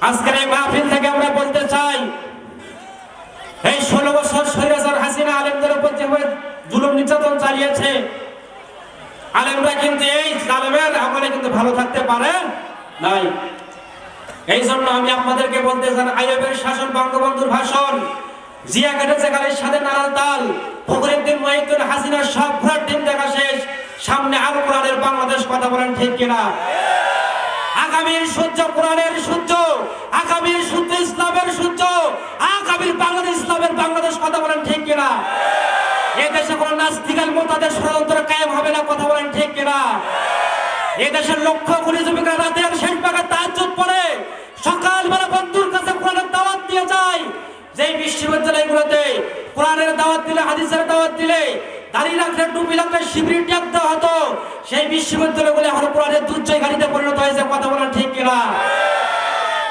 আজকের এই মাহফিল থেকে আমরা বলতে চাই, এই 16 বছর স্বৈরাচার হাসিনা আলেমদের উপর যেভাবে জুলুম নির্যাতন চালিয়েছে, আলেমরা কিন্তু এই জালেমের আমলে কিন্তু ভালো থাকতে পারে নাই। এই জন্য আমি আপনাদেরকে বলতে চাই, আইয়ুবের শাসন, বঙ্গবন্ধুর ভাষণ, জিয়া কেটেছে গালের সাথে নারাল তাল, ফখরুদ্দিন মহিউদ্দিন, হাসিনার সব ঘোরার দিন দেখা শেষ, সামনে আল কোরআনের বাংলাদেশ। কথা বলেন ঠিক কিনা? আগামীর সূর্য কোরআনের সূর্য, আগামীর সূর্য ইসলামের সূর্য, আগামীর বাংলাদেশ ইসলামের বাংলাদেশ। কথা বলেন ঠিক কিনা? এই দেশে কোন নাস্তিকাল মোতাদের ষড়যন্ত্র কায়েম হবে না। কথা বলেন ঠিক কিনা? এই দেশের লক্ষ কোটি যুবকরা রাতের শেষ ভাগে তাহাজ্জুদ পড়ে সকালবেলা বন্ধুর কাছে কোরআনের দাওয়াত দিয়ে যায়। যেই বিশ্ববিদ্যালয়গুলোতে কোরআনের দাওয়াত দিলে, হাদিসের দাওয়াত দিলে, দাড়ি রাখলে, টুপি রাখলে শিবির ট্যাগ দেওয়া হতো, সেই বিশ্ববিদ্যালয়গুলো এখন কোরআনের দুর্জয় গাড়িতে পরিণত হয়েছে। কথা বলেন ঠিক কিনা?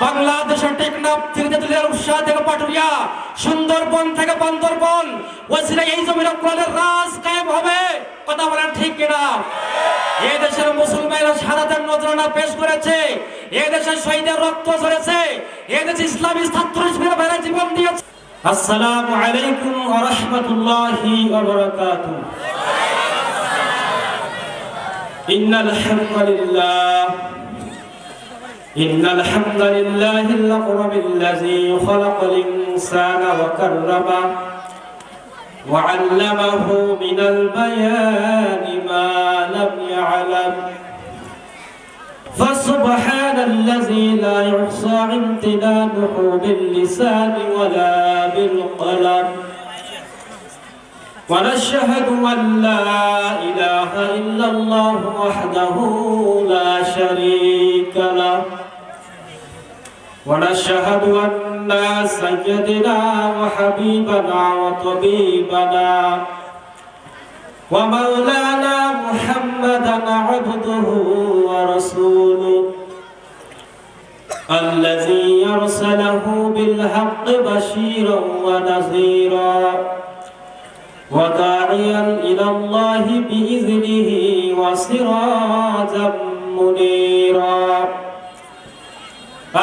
বাংলাদেশের টেকনাফ থেকে তেতুলিয়া, রূপসা থেকে পাটুরিয়া, সুন্দরবন থেকে বান্দরবন, ওসিরা এই জমির কোরআনের রাজ কায়েম হবে। কথা বলেন ঠিক কিনা? এই দেশের মুসলমানরা শাহাদাতের নজরানা পেশ করেছে, এই দেশের শহীদের রক্ত ঝরেছে, এই দেশে ইসলামী ছাত্র শিবিরের ভাইরা জীবন দিয়েছে। আসসালামু আলাইকুম ওয়া রাহমাতুল্লাহি ওয়া বারাকাতুহু। ইন্নাল হামদালিল্লাহিল আকরামিল্লাযী খালাকাল ইনসানা ওয়া কাররামা ওয়া 'আল্লামাহু মিনাল বায়ানি মা লাম ইয়া'লাম। فسبحان الذي لا يحصى امتنانه باللسان ولا بالقلم، ونشهد أن لا إله إلا الله وحده لا شريك له، ونشهد أن سيدنا وحبيبنا وطبيبنا ومولانا محمدا عبده ورسوله الذي أرسله بالحق بشيرا ونذيرا وداعيا إلى الله بإذنه وسراجا منيرا.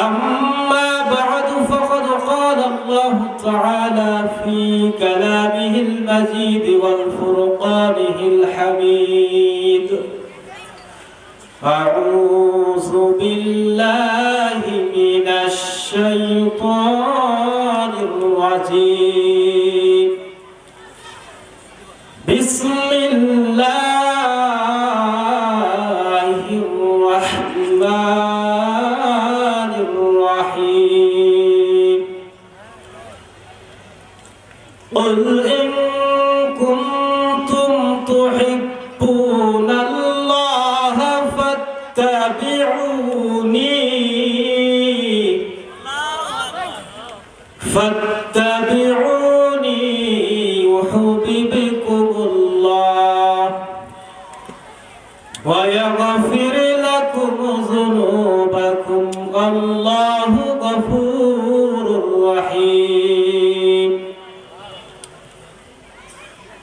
أما بعد، فقد قال الله تعالى في كلامه المجيد والفرقانه الحميد: أعوذ بالله من الشيطان الرجيم، بسم الله الرحمن الرحيم. قل إن كنتم تحبون الله فاتبعوني يحببكم الله ويغفر لكم ذنوبكم، الله غفور رحيم.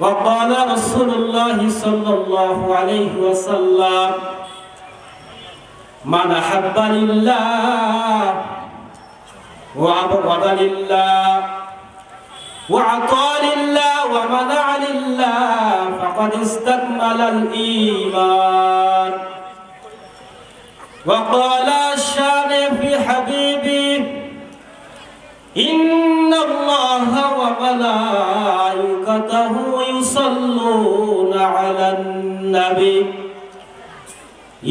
وقال رسول الله صلى الله عليه وسلم: من أحب لله وأبغض لله وأعطى لله ومنع لله فقد استكمل الإيمان. وقال الشان في حبيبي: إن الله وملائكته يصلون على النبي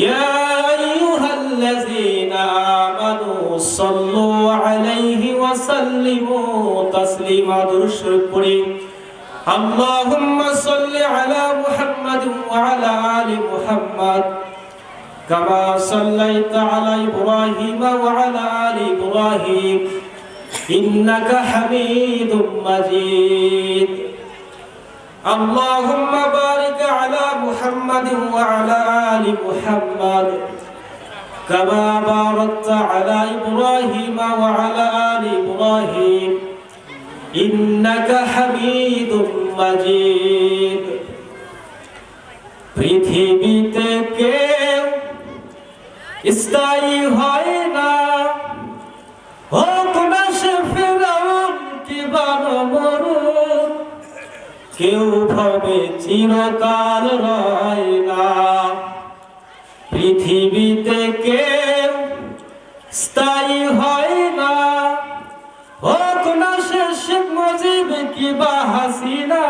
يا أيها الذين آمنوا صلوا عليه وسلموا تسليما. درود اللهم صل على محمد وعلى آل محمد كما صليت على إبراهيم وعلى آل إبراهيم إنك حميد مجيد. اللهم بارك على محمد وعلى آل محمد كما باركت على إبراهيم وعلى آل إبراهيم إنك حميد مجيد. পৃথিবীতে কেউ স্থায়ী হয় না, হোক না সে ফেরাউন কি বানমরুদ, কেউ ভাবে চিরকাল রয় না। পৃথিবীতে কেউ স্থায়ী হয় না, হোক না সে শেখ মুজিব কিবা হাসিনা,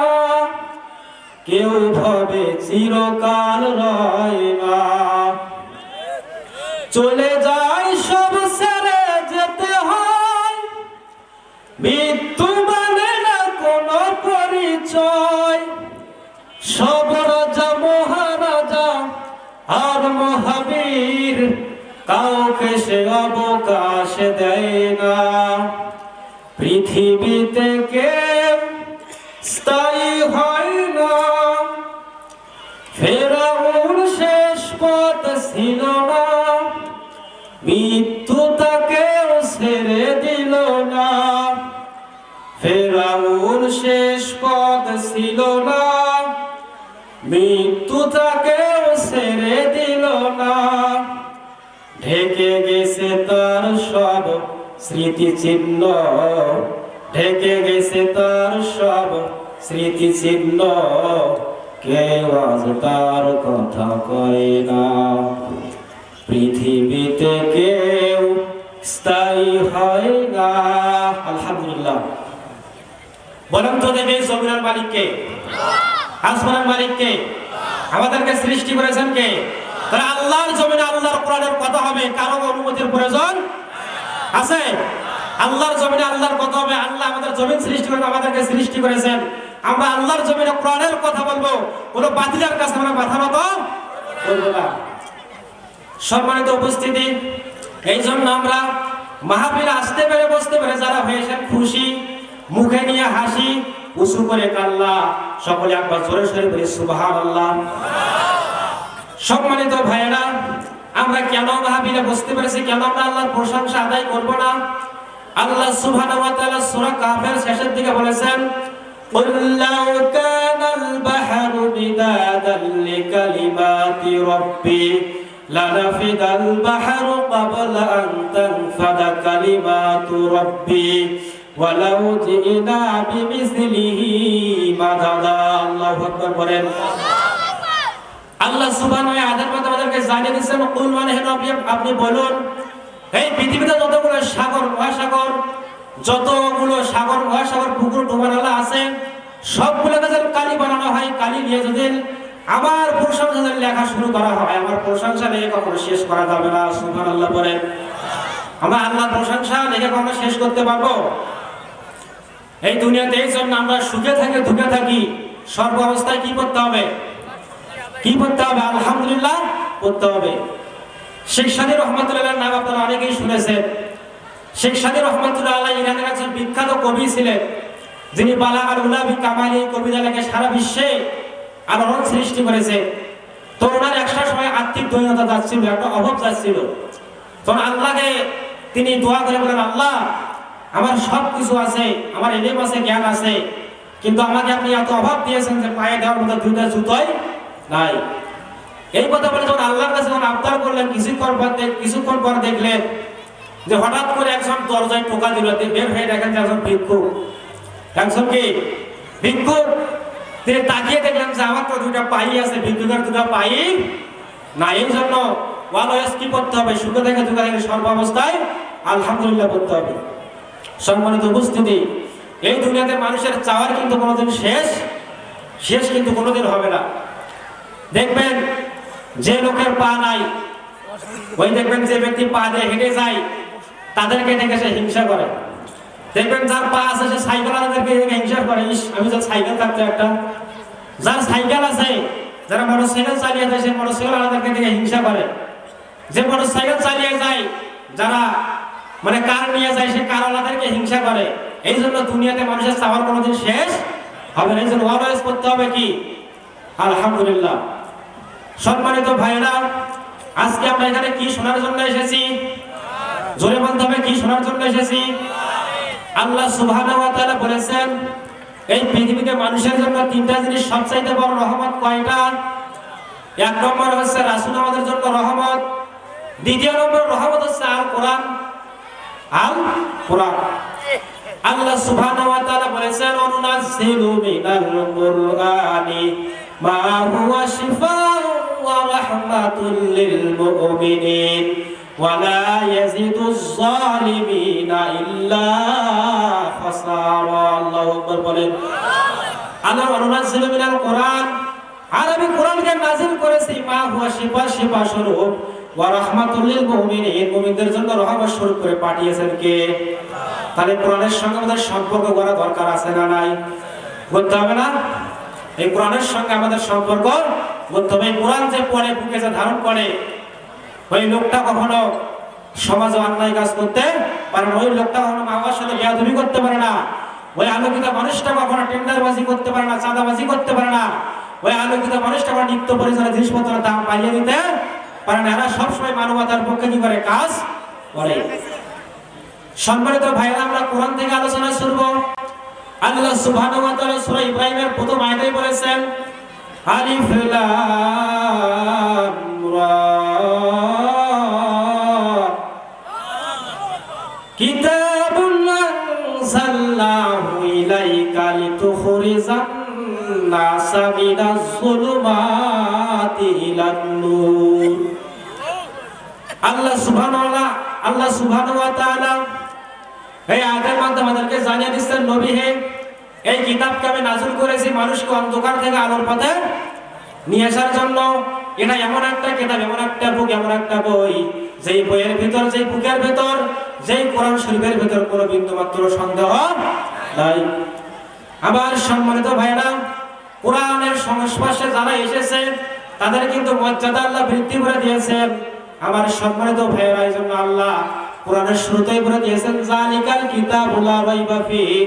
কেউ ভাবে চিরকাল রয় না। চলে যায় সব ছেড়ে যেতে হয়, মৃত্যু মানে না কোনো পরিচয়। সব রাজা মহারাজা আর মহাবীর, কাউকে সে অবকাশ দেয় না। পৃথিবীতে কেউ স্থায়ী হয় না, ফেরাউন শেষ পথ ছিল না, মৃত্যু তাকেও ছেড়ে দিল না। ফেরাউন শেষ পথ ছিল না, মৃত্যু তাকেও ছেড়ে দিল না। ঢেকে গেছে তার সব স্মৃতিচিহ্ন, ঢেকে গেছে তার সব স্মৃতিচিহ্ন, কেউ আজ তার কথা কয় না। পৃথিবীতে কেউ স্থায়ী হয় না। আলহামদুলিল্লাহ। বলেন তো দেখি, জমিনের মালিক কে? আসমানের মালিক কে? আমাদেরকে সৃষ্টি করেছেন কে? তাহলে আল্লাহর জমিনে আল্লাহর কোরআনের কথা হবে, কারো অনুমতির প্রয়োজন আছে? আল্লাহর জমিনে আল্লাহর কথা হবে। আল্লাহ আমাদের জমিন সৃষ্টি করেন, আমাদেরকে সৃষ্টি করেছেন। আমরা আল্লাহর জমিনে কোরআনের কথা বলবো, কোনো বাতিলের কাছে আমরা মাথা নত করব না। সম্মানিত উপস্থিতি, এই জন্য আমরা মাহফিলে আসতে পেরে বসতে পেরে যারা হয়েছেন খুশি, মুখে নিয়ে হাসি, উঁচু করে কান্না, সকলে একবার জোরে সরে বলি সুবহানাল্লাহ। সম্মানিত ভাইয়েরা, আমরা কেন মাহফিলে বসতে পেরেছি, কেন আমরা আল্লাহর প্রশংসা আদায় করব না? আল্লাহ সুবহানাহু ওয়া তাআলা সূরা কাফের শেষের দিকে বলেছেন, قُلْ لَوْ كَانَ الْبَحْرُ مِدَادًا لِكَلِمَاتِ رَبِّي لَنَفِدَ الْبَحْرُ قَبْلَ أَن تَنفَدَ كَلِمَاتُ رَبِّي وَلَوْ جِئْنَا بِمِثْلِهِ مَدَدًا। আল্লাহু আকবার বলেন। আল্লাহ সুবহানাহু ওয়া তাআলা আমাদেরকে জানিয়ে দিয়েছেন, কুল মানে হে নবী আপনি বলুন, এই পৃথিবীতে যতগুলো সাগর মহাসাগর, যতগুলো সাগর মহাসাগর পুকুর ডোবানালা আছে, সবগুলোকে যদি কালি বানানো হয়, কালি দিয়ে যদি আমার প্রশংসা লেখা শুরু করা হয়, আমার প্রশংসা লেখে কখনো শেষ করা যাবে না। সুবহানাল্লাহ বলেন। আমরা আল্লাহর প্রশংসা লেখে কখনো শেষ করতে পারবো? এই দুনিয়াতে এই জন্য আমরা সুখে থাকি দুঃখে থাকি, সর্ব অবস্থায় কি করতে হবে? কি করতে হবে? আলহামদুলিল্লাহ করতে হবে। শেখ সাদী রহমাতুল্লাহ নাম আপনারা অনেকেই শুনেছেন। শেখ সাদী রহমাতুল্লাহ আলাইহি ইরানের একজন বিখ্যাত কবি ছিলেন, যিনি বালাগাল উলা বি কামালি কবিতা লিখে সারা বিশ্বে আলোড়ন সৃষ্টি করেছে। তো ওনার একটা সময় আর্থিক দৈন্যতা যাচ্ছিল, একটা অভাব যাচ্ছিল। তখন আল্লাহকে তিনি দোয়া করে বলেন, আল্লাহ আমার সব কিছু আছে, আমার ইলম আছে, জ্ঞান আছে, কিন্তু আমাকে আপনি এত অভাব দিয়েছেন যে পায়ে দেওয়ার মতো দুইটা জুতোই নাই। এই কথা বলে যখন আল্লাহর কাছে যখন আবদার করলেন, কিছুক্ষণ পর দেখলেন যে হঠাৎ করে একজন দরজায় টোকা দিল। বের হয়ে দেখেন যে একজন ভিক্ষুক। একজন কি ভিক্ষুক? তিনি তাকিয়ে দেখলেন যে আমার তো দুইটা পাই আছে, ভিক্ষুকের দুটা পাই না। এই জন্য ওয়ালয়েস কি করতে হবে? সুখে থেকে দুঃখে থেকে সর্বাবস্থায় আলহামদুলিল্লাহ করতে হবে। সম্মানিত উপস্থিতি, এই দুনিয়াতে মানুষের চাওয়ার কিন্তু কোনোদিন শেষ কিন্তু কোনোদিন হবে না। দেখবেন যে লোকের পা নাই, ওই দেখবেন যে ব্যক্তি পা দিয়ে হেঁটে যায়, তাদেরকে দেখে সে হিংসা করে। দেখবেন যার পা আছে সে সাইকেল আলাদেরকে দেখে হিংসা করে, আমি যে সাইকেল থাকতো একটা। যার সাইকেল আছে, যারা মোটর সাইকেল চালিয়ে যায়, সে মোটর সাইকেল আলাদেরকে দেখে হিংসা করে। যে মোটর সাইকেল চালিয়ে যায়, যারা মানে কার নিয়ে যায়, সে কার আলাদেরকে হিংসা করে। এই জন্য দুনিয়াতে মানুষের চাওয়ার কোনোদিন শেষ হবে না। এই জন্য অলওয়েজ করতে হবে কি? আলহামদুলিল্লাহ। সম্মানিত ভাইরা, আজকে আমরা এখানে কি শোনার জন্য এসেছি? জোরে বলতে হবে, কি শোনার জন্য এসেছি? আল্লাহ সুবহানাহু ওয়া তাআলা বলেছেন, এই পৃথিবীতে মানুষের জন্য তিনটা জিনিস সবচাইতে বড় রহমত। কয়টা? এক নম্বর হচ্ছে রাসূল আমাদের জন্য রহমত। দ্বিতীয় নম্বর রহমত হচ্ছে আল কোরআন। আল কোরআন। আল্লাহ সুবহানাহু ওয়া তাআলা বলেছেন অনুনাজ্জিলু মিনাল কুরআনি মা হুয়া শিফাউ ওয়া রাহমাতুল লিল মুমিনিন ওয়া লা ইয়াজিদুজ জালিমিনা ইল্লা খাসারা। আল্লাহু আকবার বলেন। আল্লাহ অনুনাজ্জিলু মিনাল কুরআন, আর আমি কোরআনকে নাযিল করেছি মা হুয়া শিফা, শিফা স্বরূপ, ওয়া রাহমাতুল লিল মুমিনিন, মুমিনদের জন্য রহমত স্বরূপ করে পাঠিয়েছেন কে? তাহলে কোরআনের সঙ্গে আমাদের সম্পর্ক করা দরকার আছে না নাই? বলতে হবে না? এই কোরআনের সঙ্গে আমাদের সম্পর্ক বলতে হবে। কোরআন যে পড়ে, বুকে যে ধারণ করে, ওই লোকটা কখনো সমাজে অন্যায় কাজ করতে পারে না, ওই লোকটা কখনো মা বাবার সাথে বেয়াদবি করতে পারে না, ওই আলোকিত মানুষটা কখনো টেন্ডারবাজি করতে পারে না, চাঁদাবাজি করতে পারে না, ওই আলোকিত মানুষটা কখনো নিত্য পরিচয় জিনিসপত্রের দাম পাইয়ে দিতে পারে না। এরা সবসময় মানবতার পক্ষে কি করে? কাজ করে। সম্মানিত ভাইরা, আমরা কোরআন থেকে আলোচনা শুরু। আল্লাহ সুবহানাহু ওয়া তাআলা সূরা ইব্রাহিমের প্রথম আয়াতেই বলেছেন আলিফ লাম রা কিতাবুন আনজালনাহু ইলাইকা লিতুখরিজান নাসা মিনাজ যুলুমাতি ইলান নূর। আল্লাহ সুবহানাহু ওয়া তাআলা এই আয়াতের মাধ্যমে আমাদেরকে জানিয়ে দিচ্ছেন, নবী হে, এই কিতাবকে আমি নাযিল করেছি মানুষকে অন্ধকার থেকে আলোর পথে নিয়ে আসার জন্য। এটা এমন একটা কিতাব, এমন একটা বুক, এমন একটা বই, যেই বইয়ের ভিতর, যেই বুকের ভিতর, যেই কোরআন শরীফের ভিতর কোনো বিন্দু মাত্র সন্দেহ নাই। আবার সম্মানিত ভাইরা, কোরআনের সংস্পর্শে যারা এসেছে তাদের কিন্তু মর্যাদা আল্লাহ বৃদ্ধি করে দিয়েছেন। আমার সম্মানিত ভাইরা, এই জন্য আল্লাহ কোরআনের শুরুতেই বলে দিয়েছেন জালিকাল কিতাবু লা রাইবা ফিহি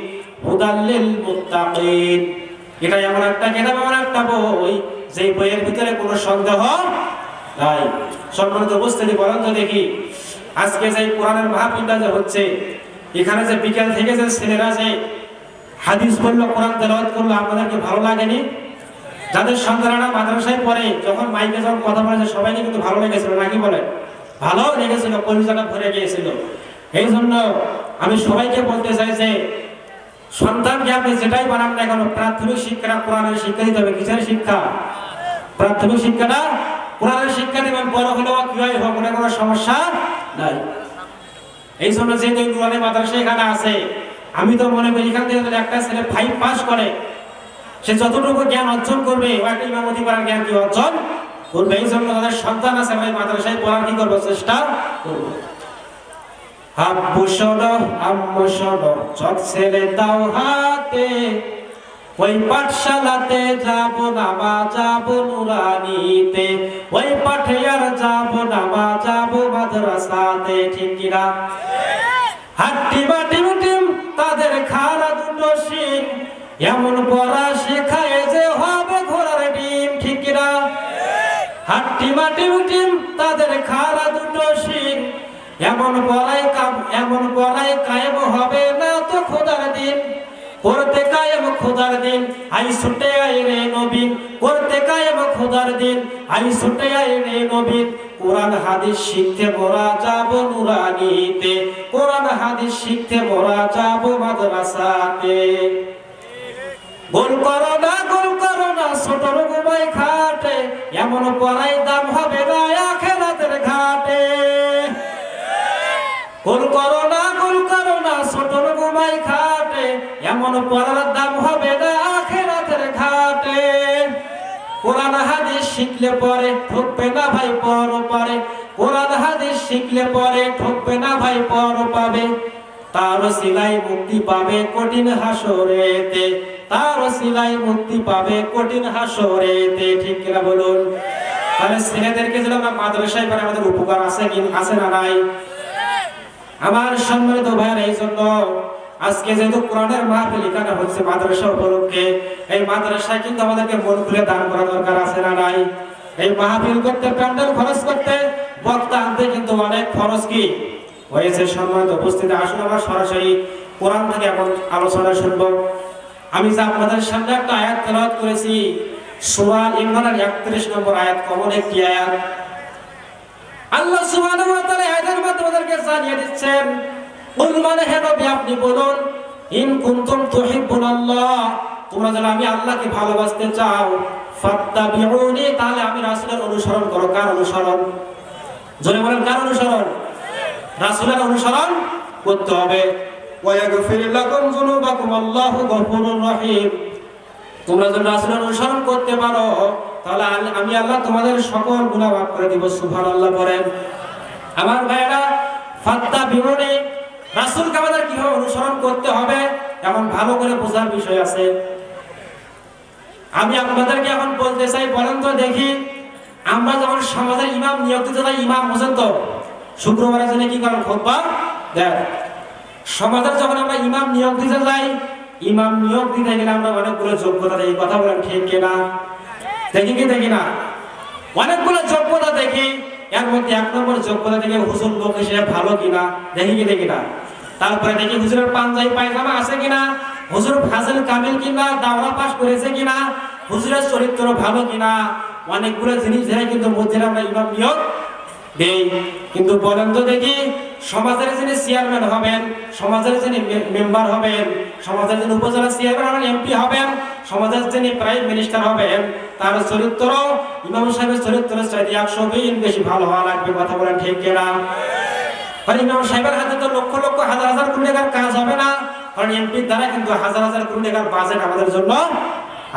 হুদাল লিল মুত্তাকিন। এটা এমন একটা কিতাব, এমন একটা বই, যেই বইয়ের ভিতরে কোনো সন্দেহ নাই। সম্মানিত উপস্থিতি, বলেন তো দেখি, আজকে যে কোরআনের মাহফিলটা যে হচ্ছে, এখানে যে বিকেল থেকে যে ছেলেরা যে হাদিস পড়লো, কোরআন তেলাওয়াত করলো, আপনাদেরকে ভালো লাগেনি? যাদের সন্তানেরা মাদ্রাসায় পড়ে, যখন মাইকে যখন কথা বলেছে, সবাইকে কিন্তু ভালো লেগেছিল, নাকি বলেন? ভালো লেগেছিল, কলিজাটা ভরে গিয়েছিল। এই জন্য আমি সবাইকে বলতে চাই যে সন্তানকে আপনি যেটাই বানান না কেন, প্রাথমিক শিক্ষাটা কোরআনের শিক্ষা দিতে হবে। কিসের শিক্ষা? প্রাথমিক শিক্ষাটা কোরআনের শিক্ষা দেবেন। বড় হলেও কি হয় হোক, কোনো সমস্যা নাই। এই জন্য যেহেতু কোরআনের মাদ্রাসা এখানে আছে, আমি তো মনে করি এখান থেকে যদি একটা ছেলে 5 পাস করে, সে যতটুকু জ্ঞান অর্জন করবে, ও একটা ইমামতি করার জ্ঞান কি অর্জন করবে। এই জন্য তাদের সন্তান আছে, আমরা মাদ্রাসায় পড়ার কি করবো? চেষ্টা করবো। আব্বু শোনো, আম্মু শোনো, চট ছেলে দাও হাতে, ওই পাঠশালাতে যাব না মা, যাব নুরানিতে, ওই পাঠে আর যাব না মা, যাব মাদ্রাসাতে। ঠিক কিনা? হাট্টি বাটি টিম তাদের খাড়া দুটো শিং, এমন পড়া শেখায় যে হবে ঘোড়ার ডিম। ঠিক কিনা? হাট্টি বাটি টিম তাদের খাড়া দুটো শিং, এমন পড়াই কায়েম হবে না তো খোদার দিন। করতে কায়েম খোদার দিন, আই ছুটে আয় রে নবীন, করতে কায়েম খোদার দিন, আই ছুটে আয় রে নবীন। কোরআন হাদিস শিখতে মোরা যাব নুরানিতে, কোরআন হাদিস শিখতে মোরা যাব মাদ্রাসাতে। গোল করো না ছোটর ঘুমাই খাটে, এমন পড়াই দাম হবে না আখিরাতের ঘাটে। গোল করো না ছোটর ঘুমাই খাটে, এমন পড়ার দাম হবে না আখিরাতের ঘাটে। কোরআন হাদিস শিখলে পরে ঠকবে না ভাই পর পারে, কোরআন হাদিস শিখলে পরে ঠকবে না ভাই পর পাবে। তার সিলাই মুক্তি পাবে কঠিন হাসরেতে, তার সিলাই মুক্তি পাবে কঠিন হাসরেতে। ঠিক কিনা বলুন? তাহলে ছেলেদেরকে যদি আমরা মাদ্রাসায় পড়ে আমাদের উপকার আছে কি আছে না নাই? আমার সম্মানিত ভাইয়েরা, এই জন্য আজকে যেহেতু কোরআনের মাহফিল এখানে হচ্ছে মাদ্রাসা উপলক্ষে, এই মাদ্রাসায় কিন্তু আমাদেরকে মন খুলে দান করা দরকার আছে না নাই? এই মাহফিল করতে, প্যান্ডেল খরচ করতে, বক্তা আনতে কিন্তু অনেক খরচ কি হয়েছে। সম্মানিত উপস্থিতি, আসুন আমরা সরাসরি কোরআন থেকে এখন আলোচনা শুনব। আমি যে আপনাদের সামনে একটা আয়াত তেলাওয়াত করেছি, সূরা ইমরানের 31 নম্বর আয়াত, কমন একটি আয়াত। আল্লাহ সুবহানাহু ওয়া তাআলা আয়াতের মাধ্যমে আমাদেরকে জানিয়ে দিচ্ছেন কুল মানে হে নবী আপনি বলুন, ইন কুনতুম তুহিব্বুনাল্লাহ, তোমরা যদি আমি আল্লাহকে ভালোবাসতে চাও, ফাত্তাবিউনি, তাহলে আমি রাসূলের অনুসরণ করো। কার অনুসরণ? জোরে বলেন, কার অনুসরণ? রাসূলের অনুসরণ করতে হবে। ওয়া ইয়াগফির লাকুম যুনুবাকুম, আল্লাহু গফুরুর রহিম। তোমরা যদি রাসূলের অনুসরণ করতে পারো, তাহলে আমি আল্লাহ তোমাদের সকল গুনাহ মাফ করে দিব। সুবহানাল্লাহ বলেন। আমার ভাইরা, ফাত্তাবিউনি, রাসূলকে আমাদের কিভাবে অনুসরণ করতে হবে এমন ভালো করে বোঝার বিষয় আছে। আমি আপনাদেরকে এখন বলতে চাই, বলেন তো দেখি, আমরা যখন সমাজের ইমাম নিয়োগ দিতে যাই, ইমাম হোসেন তো শুক্রবারের জন্য কি করেন? খুতবা দেন। সমাজের যখন আমরা ইমাম নিয়োগ দিতে যাই, ইমাম নিয়োগ দিতে গেলে আমরা অনেকগুলো যোগ্যতা দেখি। কথা বলেন ঠিক কিনা? দেখি কি দেখি না? অনেকগুলো যোগ্যতা দেখি। এর মধ্যে এক নম্বর যোগ্যতা দেখি হুজুর লোক হিসেবে ভালো কিনা, দেখি কি দেখি না? তারপরে দেখি হুজুরের পাঞ্জাবি পায়জামা আছে কিনা, হুজুর ফাজিল কামিল কিনা, দাওরা পাস করেছে কিনা, হুজুরের চরিত্র ভালো কিনা। অনেকগুলো জিনিস ধরে কিন্তু মধ্যে আমরা ইমাম নিয়োগ দেই। কিন্তু বলেন তো দেখি, সমাজের যিনি চেয়ারম্যান হবেন, সমাজের যিনি মেম্বার হবেন, সমাজের যিনি উপজেলা চেয়ারম্যান হবেন, এমপি হবেন, সমাজের যিনি প্রাইম মিনিস্টার হবেন, তার চরিত্র ইমাম সাহেবের চরিত্রের চাইতে 120 বেশি ভালো হওয়া লাগবে। কথা বলেন ঠিক কিনা? কারণ ইমাম সাহেবের হাতে তো লক্ষ লক্ষ হাজার হাজার কোটি টাকার কাজ হবে না, কারণ এমপির দ্বারা কিন্তু হাজার হাজার কোটি টাকার বাজেট আমাদের জন্য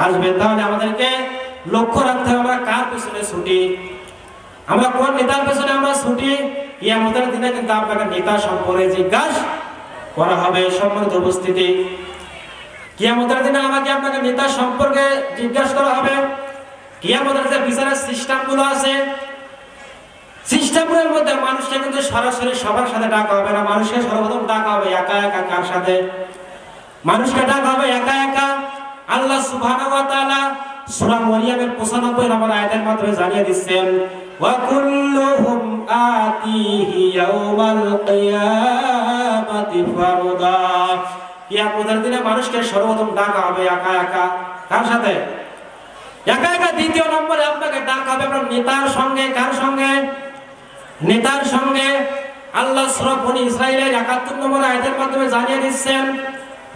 আসবে। তাহলে আমাদেরকে লক্ষ্য রাখতে হবে আমরা কার পিছনে ছুটি, আমরা কোন নেতার পেছনে আমরা ছুটি। কিয়ামতের দিনে কিন্তু আপনাকে নেতা সম্পর্কে জিজ্ঞাসা করা হবে। সম্মানিত উপস্থিতি, কিয়ামতের দিনে আমাকে আপনাকে নেতা সম্পর্কে জিজ্ঞাসা করা হবে। কিয়ামতের যে বিচারের সিস্টেমগুলো আছে, সিস্টেমের মধ্যে মানুষকে কিন্তু সরাসরি সবার সাথে ডাকা হবে না। মানুষকে সর্বপ্রথম ডাকা হবে একা একা। কার সাথে? মানুষকে ডাকা হবে একা একা। আল্লাহ সুবহানাহু ওয়া তাআলা সূরা মরিয়মের 95 নম্বর আয়াতের মাধ্যমে জানিয়ে দিচ্ছেন, ওয়া কুল্লুহুম আতিহি ইয়াউমাল কিয়ামাতি ফারদা। কিয়ামতের দিনে মানুষকে সর্বপ্রথম ডাকা হবে একা একা। কার সাথে? একা একা। দ্বিতীয় নম্বরে আপনাকে ডাকা হবে আপনার নেতার সঙ্গে। কার সঙ্গে? নেতার সঙ্গে। আল্লাহ সূরা বনী ইসরাঈলের 71 নম্বর আয়াতের মাধ্যমে জানিয়ে দিচ্ছেন,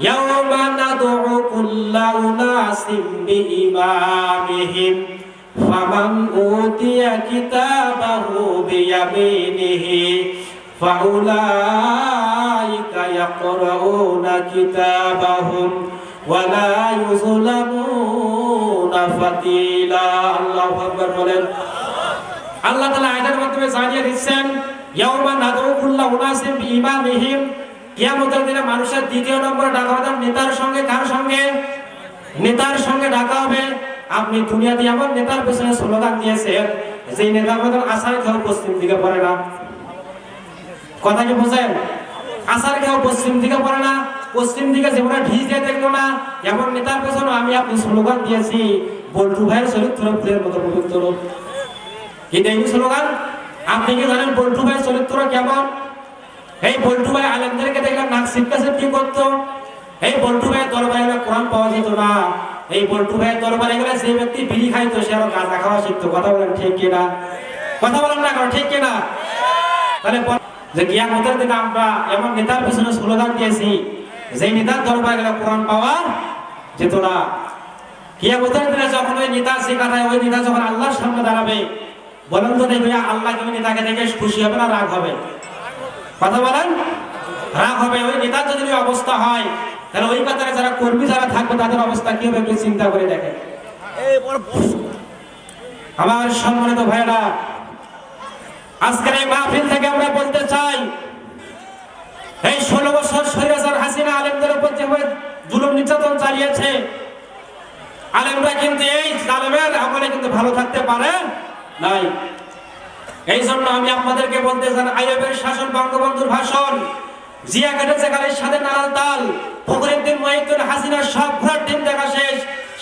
ইয়াউমা নাদউ কুল্লা উনাসিম বিইমামিহিম ফামান উতিয়া কিতাবাহু বিয়ামিনিহি ফাউলাইকা ইয়াকরাউনা কিতাবাহুম ওয়া লা ইউযলামুনা ফাতিলা। আল্লাহু আকবার বলেন। আল্লাহ তাআলা আয়াতের মাধ্যমে জানিয়ে দিচ্ছেন, ইয়াউমা নাদউ কুল্লা উনাসিম বিইমামিহিম, কিয়ামতের দিনে মানুষের দ্বিতীয় নম্বরে ডাকা হবে নেতার সঙ্গে। কার সঙ্গে? নেতার সঙ্গে ডাকা হবে। আপনি দুনিয়াতে এমন নেতার পেছনে স্লোগান দিয়েছেন, যে নেতার মধ্যে আসার কেউ পশ্চিম দিকে পড়ে না। কথা কি বুঝেন? আসার কেউ পশ্চিম দিকে পড়ে না, পশ্চিম দিকে যেমন ঢিস দিয়ে দেখলো না, এমন নেতার পেছনে আমি আপনি স্লোগান দিয়েছি, বল্টু ভাইয়ের চরিত্র ফুলের মতো পবিত্র। এটা এই স্লোগান। আপনি কি জানেন বল্টু ভাইয়ের চরিত্র কেমন? এই বল্টু ভাই আলেমদেরকে দেখলাম নাক সিটকাছে কি করতো। এই বল্টু ভাইয়ের দরবারে গেলে কোরআন পাওয়া যেত না। এই বল্টু ভাইয়ের দরবারে গেলে যে ব্যক্তি বিড়ি খাইতো সে আরো গাঁজা খাওয়া শিখতো। কথা বলেন ঠিক কিনা? কথা বলেন না কেন? ঠিক কিনা? তাহলে যে কিয়ামতের দিনে আমরা এমন নেতার পেছনে স্লোগান দিয়েছি, যে নেতার দরবারে গেলে কোরআন পাওয়া যেত না। কিয়ামতের দিনে যখন ওই নেতা শিখায়, ওই নেতা যখন আল্লাহর সামনে দাঁড়াবে, বলেন তো দেখবে আল্লাহ কি ওই নেতাকে দেখে খুশি হবে না রাগ হবে? কথা বলেন, রাগ হবে। ওই নেতার যদি অবস্থা হয়, তাহলে ওই কাতারে যারা কর্মী যারা থাকবে তাদের অবস্থা কি হবে একটু চিন্তা করে দেখেন। আমার সম্মানিত ভাইরা, আজকের এই মাহফিল থেকে আমরা বলতে চাই, এই 16 বছর স্বৈরাচার হাসিনা আলেমদের উপর যেভাবে জুলুম নির্যাতন চালিয়েছে, আলেমরা কিন্তু এই জালেমের আমলে কিন্তু ভালো থাকতে পারে নাই। এই জন্য আমি আপনাদেরকে বলতে চাই, আইয়ুবের শাসন, বঙ্গবন্ধুর ভাষণ, জিয়া কেটেছে গালের সাথে নারাল তাল, ফখরুদ্দিন মহিউদ্দিন হাসিনার সব ঘোরার টিম দেখা শেষ,